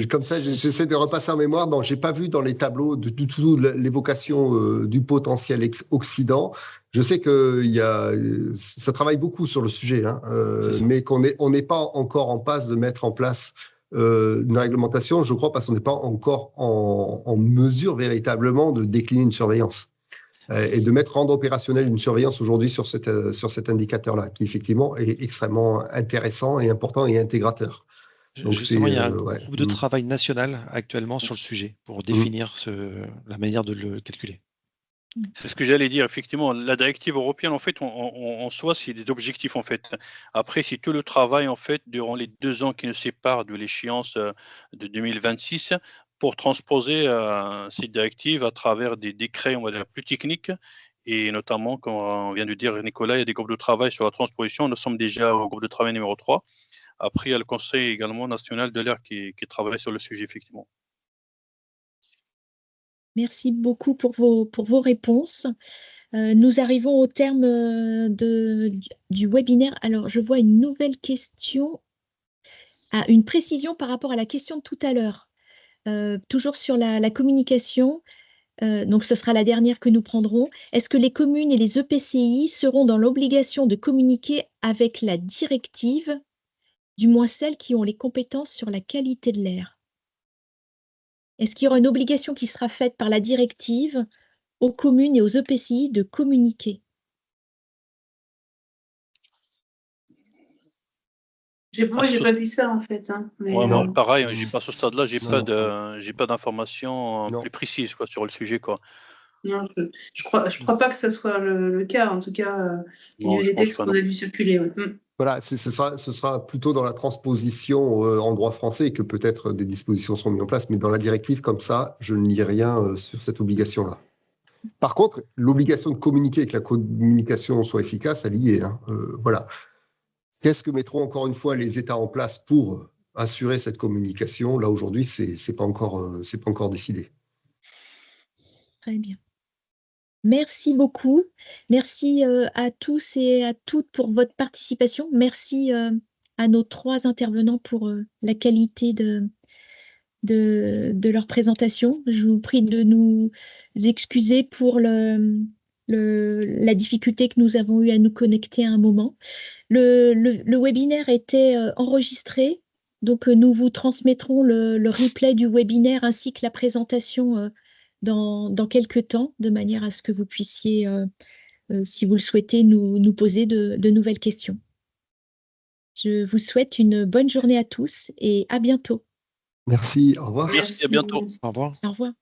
Comme ça, j'essaie de repasser en mémoire. Non, j'ai pas vu dans les tableaux du tout l'évocation du potentiel oxydant. Je sais que ça travaille beaucoup sur le sujet, hein, mais on n'est pas encore en passe de mettre en place une réglementation. Je crois parce qu'on n'est pas encore en mesure véritablement de décliner une surveillance. Et de rendre opérationnelle une surveillance aujourd'hui sur cet indicateur-là, qui effectivement est extrêmement intéressant et important et intégrateur. Donc, justement, il y a un groupe de travail national actuellement sur le sujet pour définir la manière de le calculer. C'est ce que j'allais dire, effectivement. La directive européenne, en fait, en soi, c'est des objectifs, en fait. Après, c'est tout le travail, en fait, durant les 2 ans qui nous séparent de l'échéance de 2026, pour transposer ces directives à travers des décrets, on va dire, plus techniques, et notamment, comme on vient de dire Nicolas, il y a des groupes de travail sur la transposition. Nous sommes déjà au groupe de travail numéro 3. Après, il y a le Conseil également national de l'air qui travaille sur le sujet, effectivement. Merci beaucoup pour vos réponses. Nous arrivons au terme du webinaire. Alors, je vois une nouvelle question. Une précision par rapport à la question de tout à l'heure. Toujours sur la communication, donc ce sera la dernière que nous prendrons. Est-ce que les communes et les EPCI seront dans l'obligation de communiquer avec la directive, du moins celles qui ont les compétences sur la qualité de l'air? Est-ce qu'il y aura une obligation qui sera faite par la directive aux communes et aux EPCI de communiquer? Moi, j'ai pas vu ça en fait. Hein, mais moi, pareil, j'ai pas à ce stade-là, j'ai pas d'informations plus précises sur le sujet, quoi. Non, je crois pas que ça soit le cas, en tout cas, au niveau des textes qu'on a vu circuler. Ouais. Voilà, ce sera plutôt dans la transposition en droit français que peut-être des dispositions seront mises en place, mais dans la directive, comme ça, je ne lis rien sur cette obligation-là. Par contre, l'obligation de communiquer et que la communication soit efficace, elle y est. Voilà. Qu'est-ce que mettront encore une fois les États en place pour assurer cette communication? Là, aujourd'hui, c'est pas encore décidé. Très bien. Merci beaucoup. Merci à tous et à toutes pour votre participation. Merci à nos 3 intervenants pour la qualité de leur présentation. Je vous prie de nous excuser pour la difficulté que nous avons eue à nous connecter à un moment. Le webinaire était enregistré, donc nous vous transmettrons le replay du webinaire ainsi que la présentation dans quelques temps, de manière à ce que vous puissiez, si vous le souhaitez, nous poser de nouvelles questions. Je vous souhaite une bonne journée à tous et à bientôt. Merci, au revoir. Merci, à bientôt. Au revoir. Au revoir.